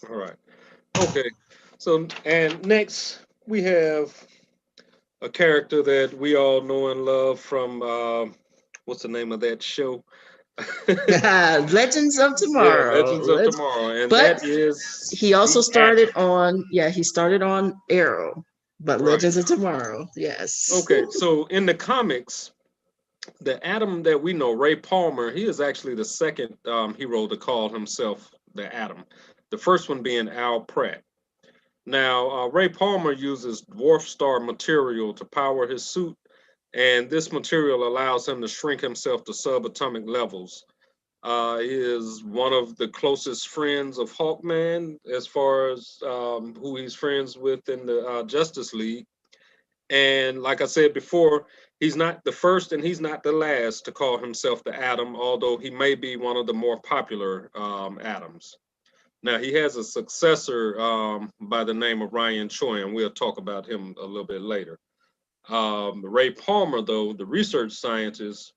All right. Okay. So, and next we have a character that we all know and love from what's the name of that show? Legends of Yeah, Tomorrow. Legends of Tomorrow, and But that is he also the Atom. started on he started on Arrow, but Right. Legends of Tomorrow, yes. Okay. So in the comics, the Atom that we know, Ray Palmer, he is actually the second hero to call himself the Atom. The first one being Al Pratt. Now, Ray Palmer uses dwarf star material to power his suit, and this material allows him to shrink himself to subatomic levels. He is one of the closest friends of Hawkman as far as who he's friends with in the Justice League. And like I said before, he's not the first and he's not the last to call himself the Atom, although he may be one of the more popular Atoms. Now he has a successor by the name of Ryan Choi, and we'll talk about him a little bit later. Ray Palmer, though, the research scientist,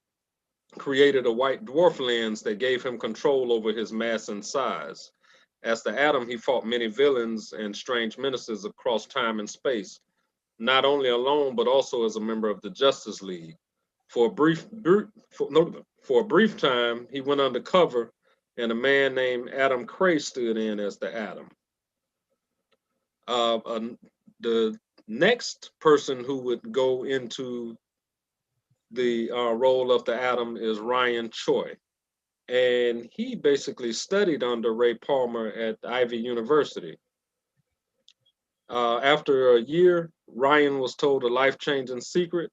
created a white dwarf lens that gave him control over his mass and size. As the Atom, he fought many villains and strange menaces across time and space, not only alone but also as a member of the Justice League. For a for a brief time, he went undercover, and a man named Adam Cray stood in as the Atom. The next person who would go into the role of the Atom is Ryan Choi, and he basically studied under Ray Palmer at Ivy University. After a year, Ryan was told a life-changing secret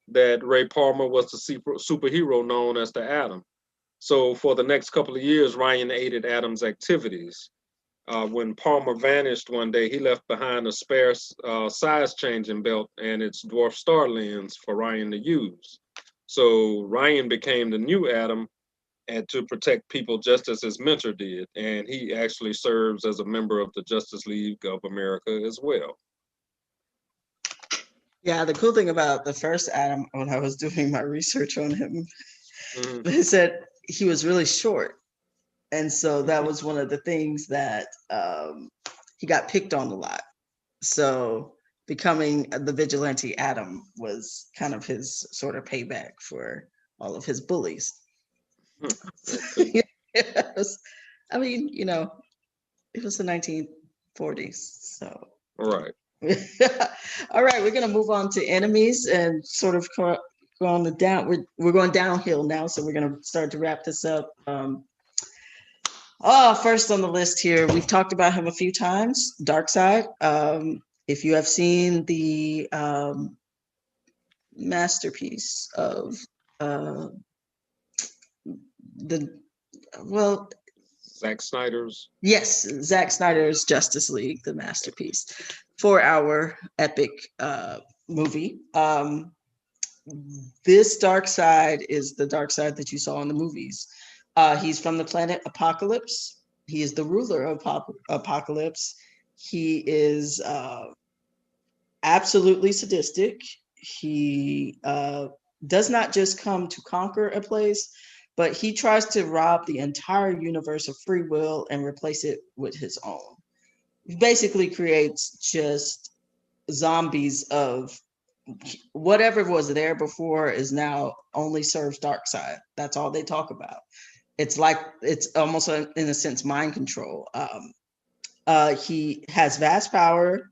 that Ray Palmer was the superhero known as the Atom. So for the next couple of years, Ryan aided Atom's activities. When Palmer vanished one day, he left behind a spare size changing belt and its dwarf star lens for Ryan to use. So Ryan became the new Atom and to protect people just as his mentor did. And he actually serves as a member of the Justice League of America as well. Yeah, the cool thing about the first Adam, when I was doing my research on him, Mhm. they said he was really short. And so that was one of the things that he got picked on a lot. So becoming the vigilante Adam was kind of his sort of payback for all of his bullies. Okay. Yes. I mean, it was the 1940s. So, All right. all right, we're going to move on to enemies and sort of go on the down. We're going downhill now. So we're going to start to wrap this up. First on the list here, we've talked about him a few times. Darkseid. If you have seen the masterpiece of uh, the well, Zack Snyder's. yes, Zack Snyder's Justice League, the masterpiece, 4 hour epic movie. This Darkseid is the Darkseid that you saw in the movies. He's from the planet Apocalypse. He is the ruler of Apocalypse. He is absolutely sadistic. He does not just come to conquer a place, but he tries to rob the entire universe of free will and replace it with his own. He basically creates just zombies of whatever was there before is now only serves Darkseid. That's all they talk about. It's like it's almost in a sense mind control. He has vast power.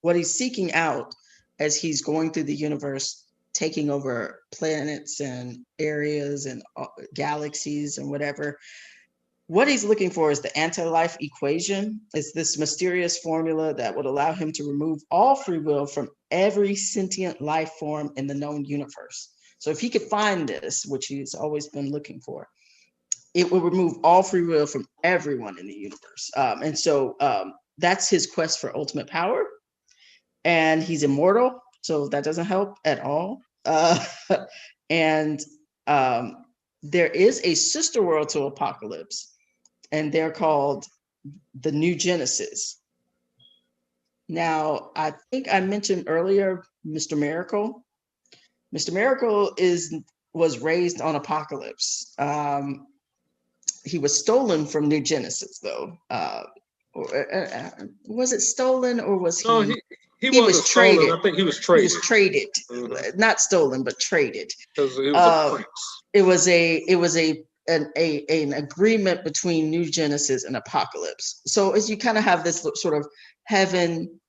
What he's seeking out as he's going through the universe, taking over planets and areas and galaxies and whatever, What he's looking for is the anti-life equation. It's this mysterious formula that would allow him to remove all free will from every sentient life form in the known universe. So if he could find this, which he's always been looking for, it will remove all free will from everyone in the universe. And so that's his quest for ultimate power. And he's immortal, so that doesn't help at all. And there is a sister world to Apocalypse, and they're called the New Genesis. Now, I think I mentioned earlier Mr. Miracle. Mr. Miracle was raised on Apocalypse. He was stolen from New Genesis, though. Was it stolen, or was he? No, he was traded. Stolen. I think he was traded. He was traded, not stolen, but traded. Because it was a prince. It was an agreement between New Genesis and Apocalypse. So as you kind of have this sort of heaven,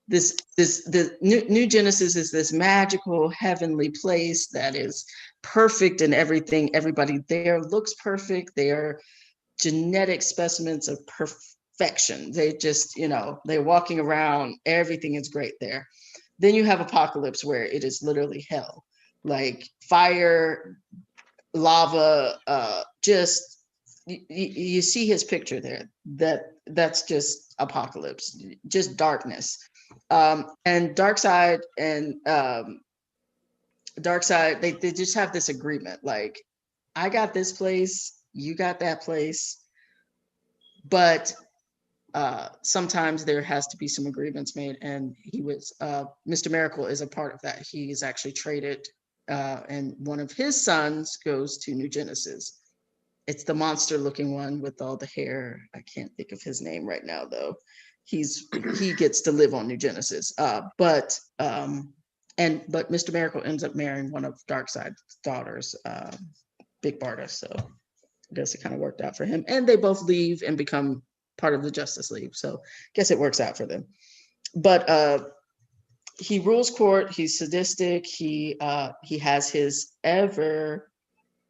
the New Genesis is this magical heavenly place that is perfect in everything. Everybody there looks perfect. They are genetic specimens of perfection. They just, they're walking around, everything is great there. Then you have Apocalypse, where it is literally hell, like fire, lava, just you see his picture there. That's just Apocalypse, just darkness. And Darkseid they just have this agreement, like, I got this place, you got that place, but sometimes there has to be some agreements made, and Mr. Miracle is a part of that. He is actually traded, and one of his sons goes to New Genesis. It's the monster looking one with all the hair. I can't think of his name right now, though. He gets to live on New Genesis. But Mr. Miracle ends up marrying one of Darkseid's daughters, Big Barda. So I guess it kind of worked out for him. And they both leave and become part of the Justice League. So I guess it works out for them. But he rules court. He's sadistic. He has his ever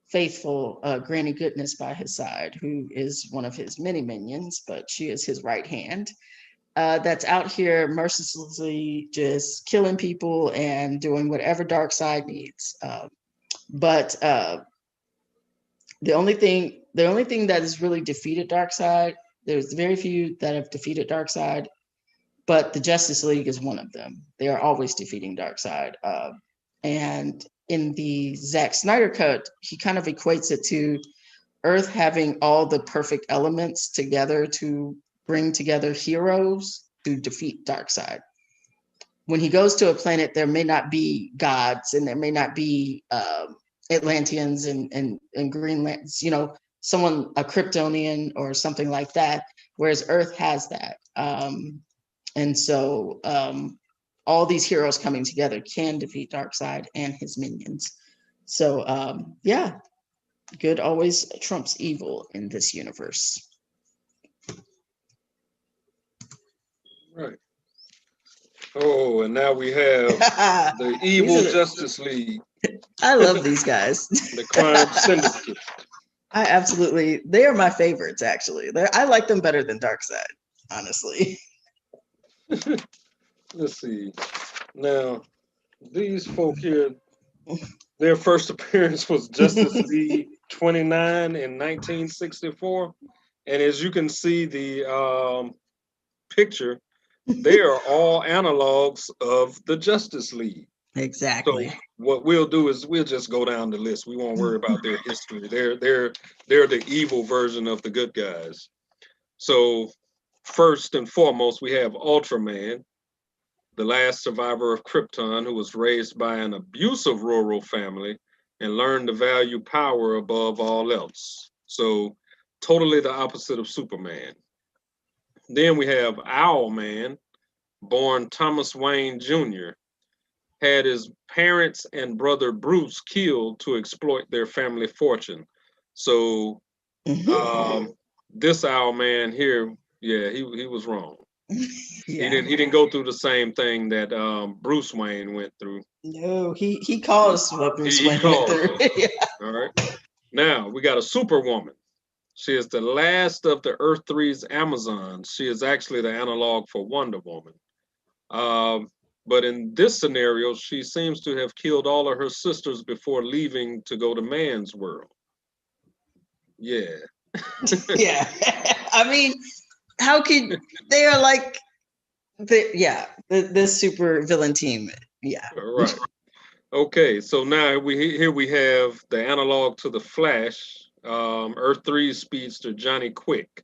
faithful Granny Goodness by his side, who is one of his many minions, but she is his right hand. That's out here mercilessly just killing people and doing whatever Darkseid needs. But the only thing that has really defeated Darkseid, there's very few that have defeated Darkseid, but the Justice League is one of them. They are always defeating Darkseid. And in the Zack Snyder cut, he kind of equates it to Earth having all the perfect elements together to bring together heroes to defeat Darkseid. When he goes to a planet, there may not be gods, and there may not be Atlanteans and Greenlands, someone, a Kryptonian or something like that, whereas Earth has that. And so all these heroes coming together can defeat Darkseid and his minions. So good always trumps evil in this universe. Right. Oh, and now we have the evil Justice League. I love these guys. The crime syndicate. They are my favorites, actually. I like them better than Darkseid, honestly. Let's see. Now, these folk here, their first appearance was Justice League 29 in 1964. And as you can see the picture, they are all analogs of the Justice League. Exactly. So what we'll do is we'll just go down the list. We won't worry about their history. They're the evil version of the good guys. So first and foremost, we have Ultraman, the last survivor of Krypton, who was raised by an abusive rural family and learned to value power above all else. So totally the opposite of Superman. Then we have Owlman, born Thomas Wayne Jr., had his parents and brother Bruce killed to exploit their family fortune. So this Owlman here, he was wrong. Yeah. He didn't go through the same thing that Bruce Wayne went through. No, he caused what Bruce Wayne went through. Yeah. All right. Now we got a Superwoman. She is the last of the Earth 3's Amazons. She is actually the analog for Wonder Woman. But in this scenario, she seems to have killed all of her sisters before leaving to go to man's world. Yeah. Yeah. I mean, how could they are like the super villain team. Yeah. Right. Okay, so now we have the analog to the Flash, Earth 3's speedster Johnny Quick.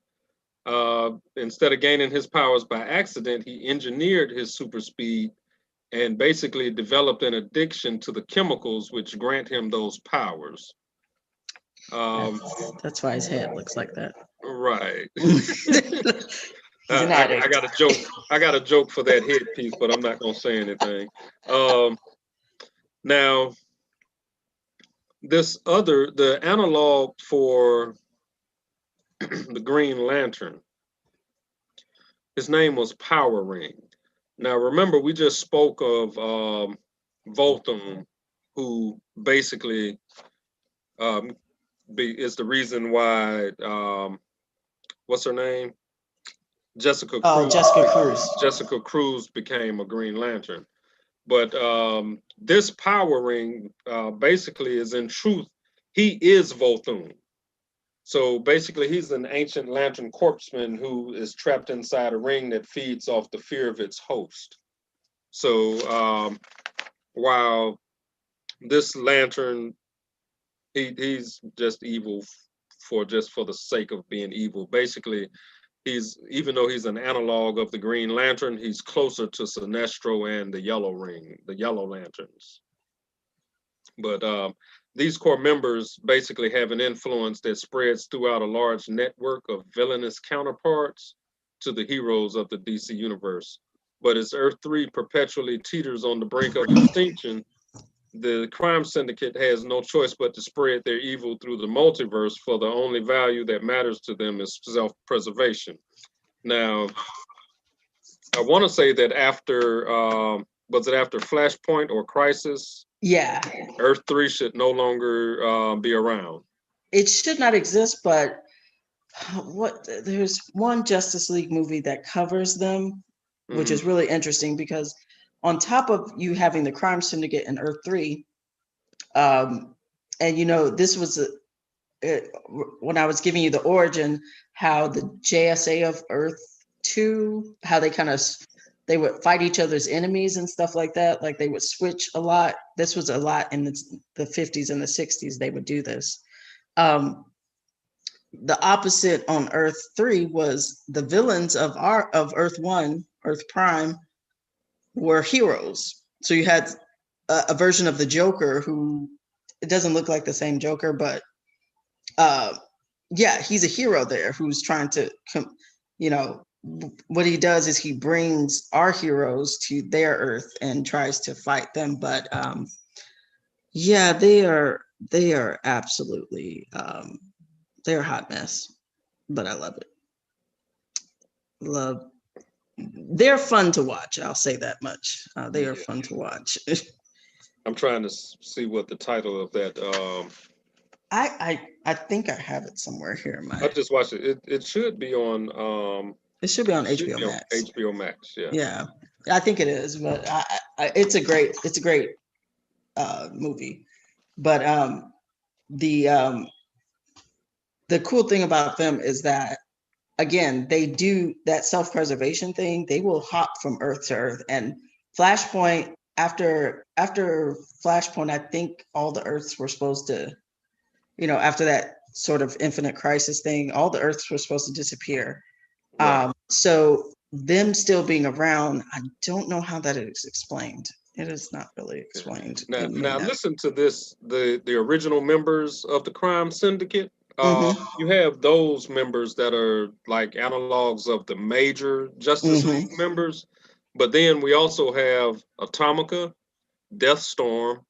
Instead of gaining his powers by accident, he engineered his super speed and basically developed an addiction to the chemicals which grant him those powers. That's why his head looks like that. Right. He's an addict. I got a joke. I got a joke for that headpiece, but I'm not gonna say anything. Now, the analog for the Green Lantern, his name was Power Ring. Now, remember, we just spoke of Voltham, who basically is the reason why, what's her name? Jessica Cruz. Oh, Jessica Cruz. Jessica Cruz became a Green Lantern. But this Power Ring basically is, in truth, he is Voltham. So basically, he's an ancient lantern corpsman who is trapped inside a ring that feeds off the fear of its host. So while this lantern, he's just evil for the sake of being evil. Basically, even though he's an analog of the Green Lantern, he's closer to Sinestro and the Yellow Ring, the Yellow Lanterns. But these core members basically have an influence that spreads throughout a large network of villainous counterparts to the heroes of the DC universe. But as Earth 3 perpetually teeters on the brink of extinction, the crime syndicate has no choice but to spread their evil through the multiverse, for the only value that matters to them is self-preservation. Now, I want to say that after, was it after Flashpoint or Crisis? Yeah. Earth 3 should no longer be around. It should not exist, but there's one Justice League movie that covers them, which is really interesting, because on top of you having the crime syndicate in Earth 3, and this was when I was giving you the origin, how the JSA of Earth 2, how they would fight each other's enemies and stuff like that. Like they would switch a lot. This was a lot in the 50s and the 60s. They would do this. The opposite on Earth 3 was the villains of Earth 1, Earth Prime, were heroes. So you had a version of the Joker who, it doesn't look like the same Joker, but he's a hero there who's trying to, what he does is he brings our heroes to their Earth and tries to fight them. But they are absolutely, they're a hot mess, but I love it. They're fun to watch. I'll say that much. They are fun to watch. I'm trying to see what the title of that. I think I have it somewhere here. I just watched it. It should be on. It should be on HBO Max. HBO Max, yeah. Yeah, I think it is, but it's a great movie. But the cool thing about them is that, again, they do that self-preservation thing. They will hop from Earth to Earth. And Flashpoint, after Flashpoint, I think all the Earths were supposed to, after that sort of infinite crisis thing, all the Earths were supposed to disappear. Right. So them still being around, I don't know how that is explained. It is not really explained. Now listen to this. The original members of the crime syndicate, you have those members that are like analogs of the major Justice League members, but then we also have Atomica, Deathstorm,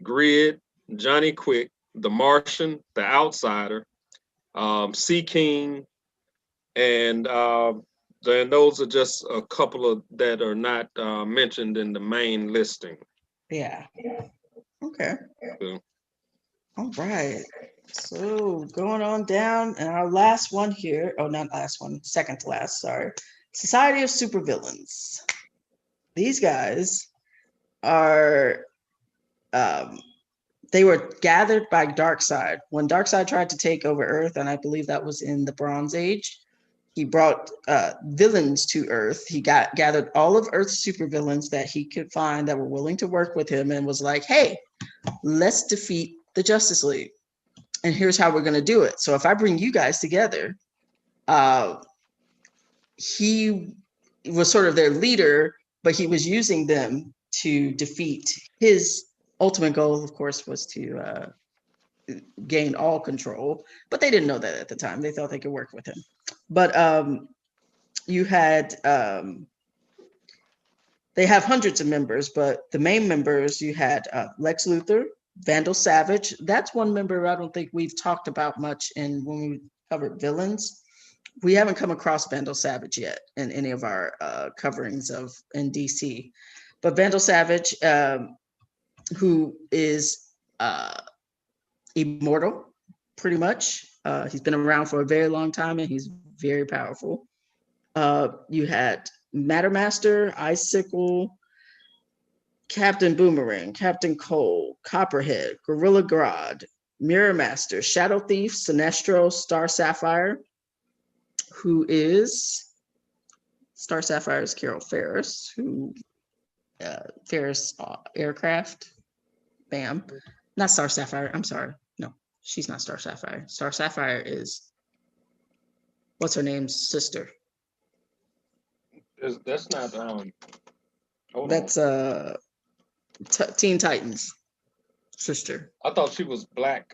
Grid, Johnny Quick, the Martian, the Outsider, Sea King, and then those are just a couple of that are not mentioned in the main listing. Yeah. Okay. So. All right. So going on down, and our last one here, oh, not last one, second to last, sorry. Society of Supervillains. These guys are, they were gathered by Darkseid. When Darkseid tried to take over Earth, and I believe that was in the Bronze Age, he brought villains to Earth. He gathered all of Earth's supervillains that he could find that were willing to work with him and was like, hey, let's defeat the Justice League. And here's how we're going to do it. So if I bring you guys together, he was sort of their leader, but he was using them to defeat his ultimate goal, of course, was to gain all control. But they didn't know that at the time. They thought they could work with him. But you had, they have hundreds of members, but the main members, you had Lex Luthor, Vandal Savage. That's one member I don't think we've talked about much in when we covered villains. We haven't come across Vandal Savage yet in any of our coverings of in DC. But Vandal Savage, who is immortal, pretty much. He's been around for a very long time and he's very powerful. You had Mattermaster, Icicle, Captain Boomerang, Captain Cole, Copperhead, Gorilla Grodd, Mirror Master, Shadow Thief, Sinestro, Star Sapphire, who is Star Sapphire is Carol Ferris, who Ferris Aircraft, bam. Not Star Sapphire, I'm sorry. No, she's not Star Sapphire. Star Sapphire is, what's her name's sister? That's not, that's Teen Titans sister. I thought she was black.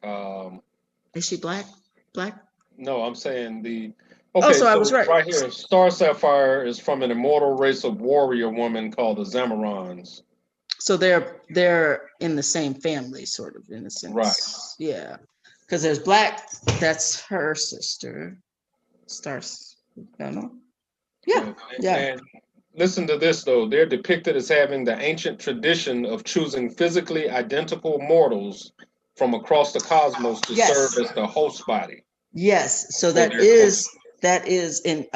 Is she black? Black? No, I'm saying the. Okay, so I was right. Right here, Star Sapphire is from an immortal race of warrior women called the Zamarons. So they're in the same family, sort of, in a sense. Right. Yeah. Because there's Black, that's her sister. Stars. I don't know. Yeah. Yeah. And listen to this, though. They're depicted as having the ancient tradition of choosing physically identical mortals from across the cosmos to serve as the host body. Yes. So that is in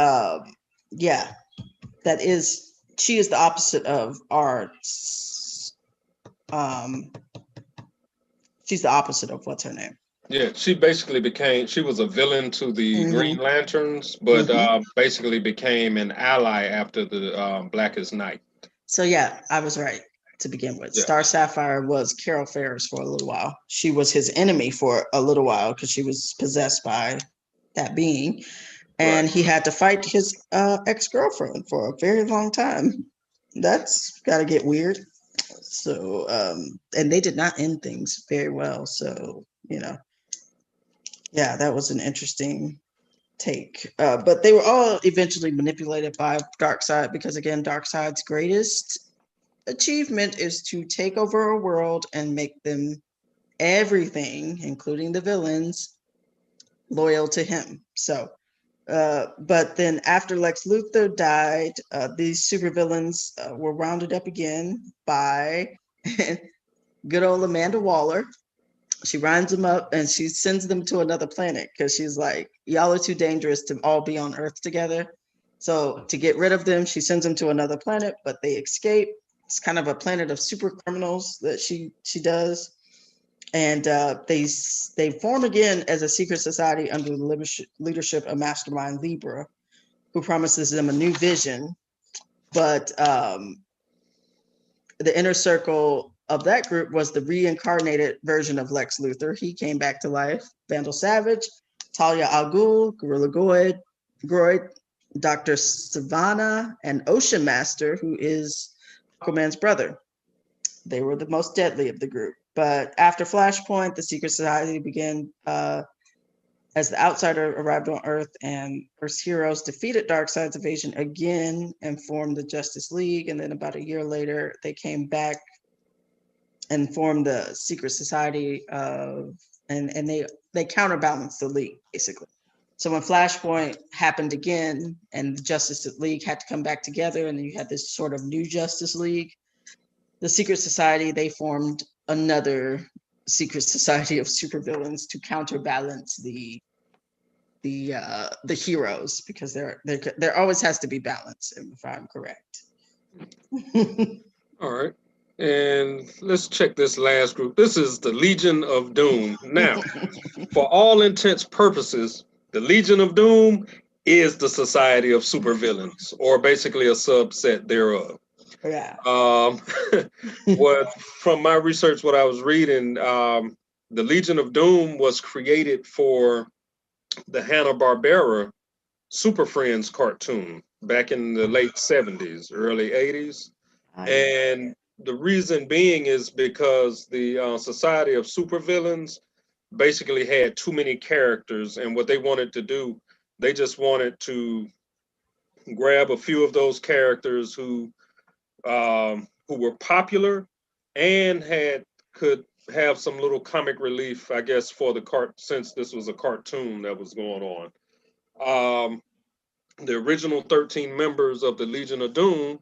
yeah. That is, she is the opposite of Art's. She's the opposite of what's her name. Yeah, she basically she was a villain to the Green Lanterns, but basically became an ally after the Blackest Night. So yeah, I was right to begin with. Yeah. Star Sapphire was Carol Ferris for a little while. She was his enemy for a little while because she was possessed by that being. And he had to fight his ex-girlfriend for a very long time. That's got to get weird. So, and they did not end things very well. So, you know, yeah, that was an interesting take. But they were all eventually manipulated by Darkseid because, again, Darkseid's greatest achievement is to take over a world and make them everything, including the villains, loyal to him. So, but then after Lex Luthor died, these supervillains were rounded up again by good old Amanda Waller. She rounds them up and she sends them to another planet because she's like, y'all are too dangerous to all be on Earth together. So to get rid of them, she sends them to another planet, but they escape. It's kind of a planet of super criminals that she does. And they form again as a secret society under the leadership of Mastermind Libra, who promises them a new vision. But the inner circle of that group was the reincarnated version of Lex Luthor. He came back to life. Vandal Savage, Talia al Ghul, Gorilla Grodd, Dr. Sivana, and Ocean Master, who is Aquaman's brother. They were the most deadly of the group. But after Flashpoint, the secret society began as the outsider arrived on Earth, and Earth's heroes defeated Darkseid's invasion again and formed the Justice League. And then about a year later, they came back and formed the secret society and they counterbalanced the League, basically. So when Flashpoint happened again and the Justice League had to come back together, and then you had this sort of new Justice League, the secret society, they formed another secret society of supervillains to counterbalance the heroes, because there always has to be balance, if I'm correct. All right. And let's check this last group. This is the Legion of Doom. Now, for all intents purposes, the Legion of Doom is the Society of Supervillains, or basically a subset thereof. Yeah. What from my research, what I was reading, the Legion of Doom was created for the Hanna-Barbera Super Friends cartoon back in the late 70s, early 80s. And the reason being is because the Society of Supervillains basically had too many characters, and what they wanted to do, they just wanted to grab a few of those characters who were popular and could have some little comic relief, I guess, for since this was a cartoon that was going on. The original 13 members of the Legion of Doom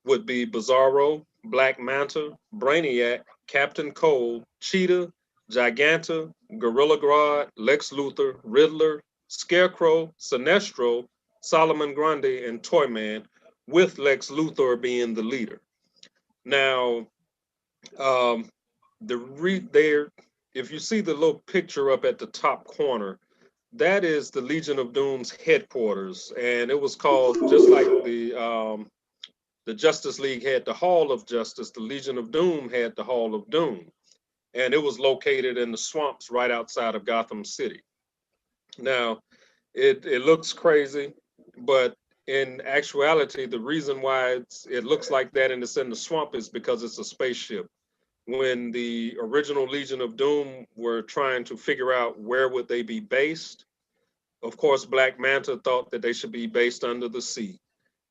would be Bizarro, Black Manta, Brainiac, Captain Cold, Cheetah, Giganta, Gorilla Grodd, Lex Luthor, Riddler, Scarecrow, Sinestro, Solomon Grundy, and Toyman, with Lex Luthor being the leader. Now, um, if you see the little picture up at the top corner, that is the Legion of Doom's headquarters, and it was called just like the Justice League had the Hall of Justice. The Legion of Doom had the Hall of Doom, and it was located in the swamps right outside of Gotham City. Now, it looks crazy, but in actuality, the reason why it looks like that and it's in the swamp is because it's a spaceship. When the original Legion of Doom were trying to figure out where would they be based, of course, Black Manta thought that they should be based under the sea.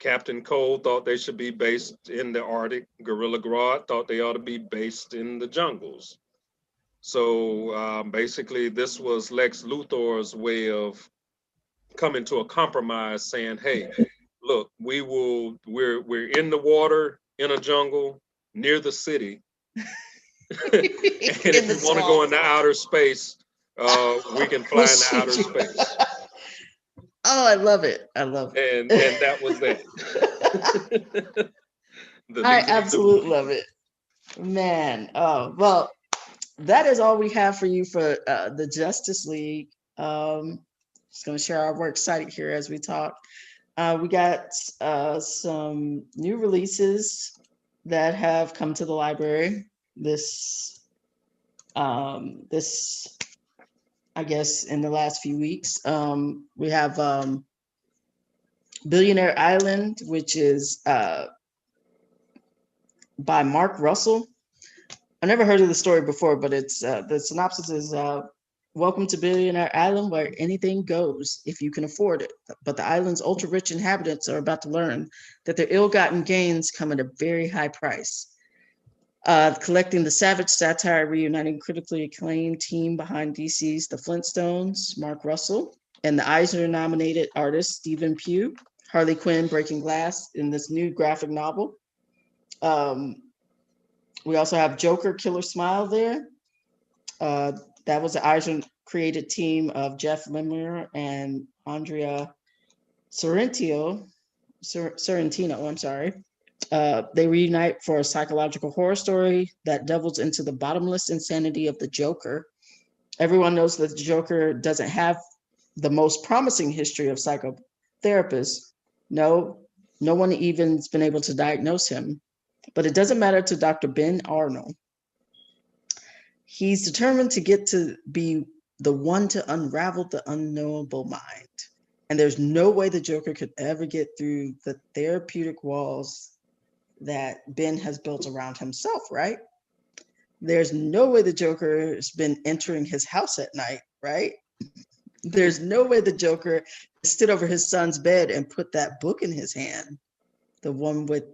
Captain Cold thought they should be based in the Arctic. Gorilla Grodd thought they ought to be based in the jungles. So basically, this was Lex Luthor's way of coming to a compromise, saying, "Hey, look, we're in the water, in a jungle, near the city, and if you want to go into outer space, we can fly into outer space." Oh, I love it. I love it. And that was that. I absolutely love it. Man. Oh, well, that is all we have for you for the Justice League. Just going to share our works cited here as we talk. We got some new releases that have come to the library this I guess in the last few weeks. We have Billionaire Island, which is by Mark Russell. I never heard of the story before, but it's the synopsis is welcome to Billionaire Island, where anything goes if you can afford it. But the island's ultra-rich inhabitants are about to learn that their ill-gotten gains come at a very high price. Collecting the savage satire, reuniting critically acclaimed team behind DC's The Flintstones, Mark Russell, and the Eisner-nominated artist Stephen Pugh, Harley Quinn breaking glass in this new graphic novel. We also have Joker Killer Smile there. That was the Eisner-created team of Jeff Lemire and Andrea Sorrentino. I'm sorry. They reunite for a psychological horror story that delves into the bottomless insanity of the Joker. Everyone knows that the Joker doesn't have the most promising history of psychotherapists. No one even's been able to diagnose him, but it doesn't matter to Dr. Ben Arnold. He's determined to get to be the one to unravel the unknowable mind. And there's no way the Joker could ever get through the therapeutic walls that Ben has built around himself, right? There's no way the Joker has been entering his house at night, right? There's no way the Joker stood over his son's bed and put that book in his hand, the one with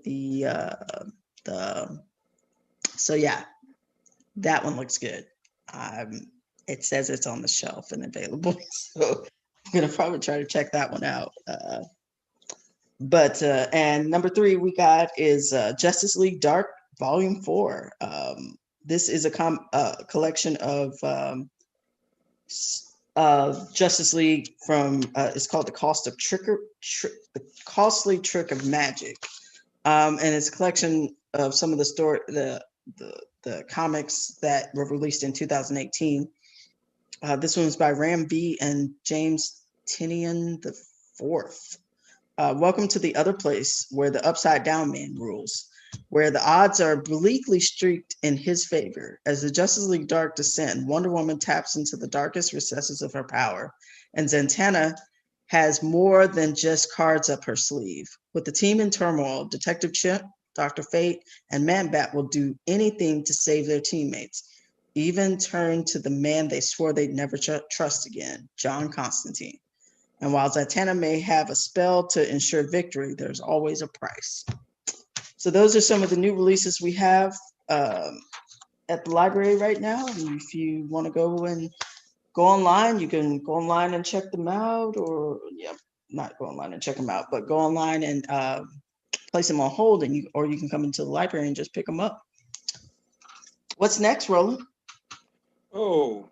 so yeah, that one looks good. It says it's on the shelf and available, so I'm gonna probably try to check that one out. And number 3 we got is Justice League Dark Volume 4. this is a collection of Justice League from it's called The Costly Trick of Magic, and it's a collection of some of the comics that were released in 2018. This one was by Ram V and James Tinian the Fourth. Welcome to the other place where the upside down man rules, where the odds are bleakly streaked in his favor. As the Justice League Dark descend, Wonder Woman taps into the darkest recesses of her power, and Zatanna has more than just cards up her sleeve. With the team in turmoil, Detective Chimp, Dr. Fate, and Man-Bat will do anything to save their teammates, even turn to the man they swore they'd never trust again, John Constantine. And while Zatanna may have a spell to ensure victory, there's always a price. So those are some of the new releases we have at the library right now. And if you want to go online, you can go online and check them out, or not go online and check them out, but go online and place them on hold, and you can come into the library and just pick them up. What's next, Roland? Oh,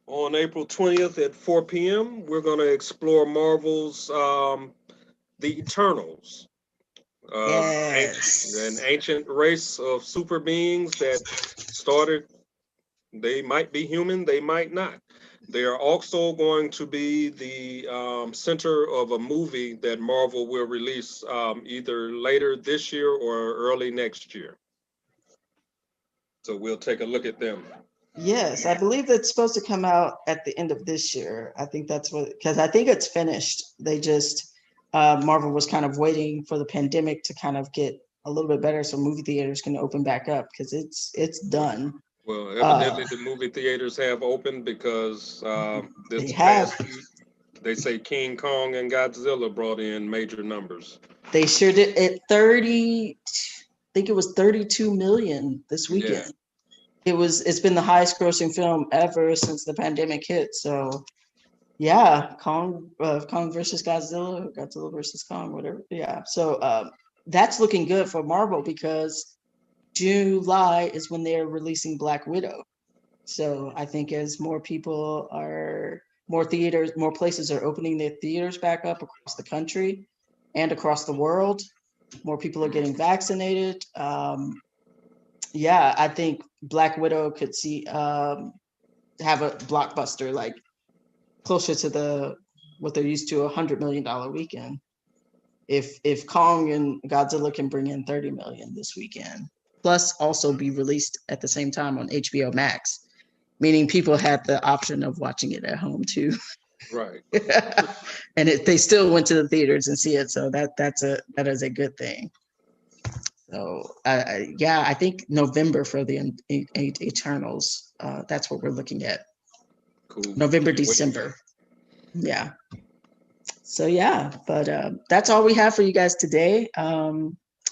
on April 20th at 4 p.m., we're going to explore Marvel's The Eternals. Yes. An ancient race of super beings that started, they might be human, they might not. They are also going to be the center of a movie that Marvel will release either later this year or early next year. So we'll take a look at them. Yes, I believe that's supposed to come out at the end of this year. I think that's because I think it's finished. They just, Marvel was kind of waiting for the pandemic to kind of get a little bit better so movie theaters can open back up, because it's done. Well, evidently the movie theaters have opened because they say King Kong and Godzilla brought in major numbers. They sure did. At 30, I think it was 32 million this weekend. Yeah. It's been the highest grossing film ever since the pandemic hit. So yeah, Kong versus Godzilla versus Kong, whatever. Yeah. So that's looking good for Marvel, because July is when they're releasing Black Widow. So I think as more places are opening their theaters back up across the country and across the world, more people are getting vaccinated. Yeah, I think Black Widow could have a blockbuster, like closer to what they're used to, $100 million weekend. If Kong and Godzilla can bring in 30 million this weekend, plus also be released at the same time on HBO Max, meaning people had the option of watching it at home too. Right. And they still went to the theaters and see it, so that is a good thing. So I think November for the Eternals. That's what we're looking at. Cool. November, December. Yeah. So yeah, but that's all we have for you guys today.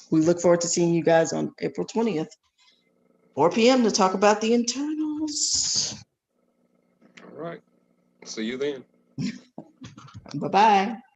We look forward to seeing you guys on April 20th, 4 p.m. to talk about the Eternals. All right. See you then. Bye-bye.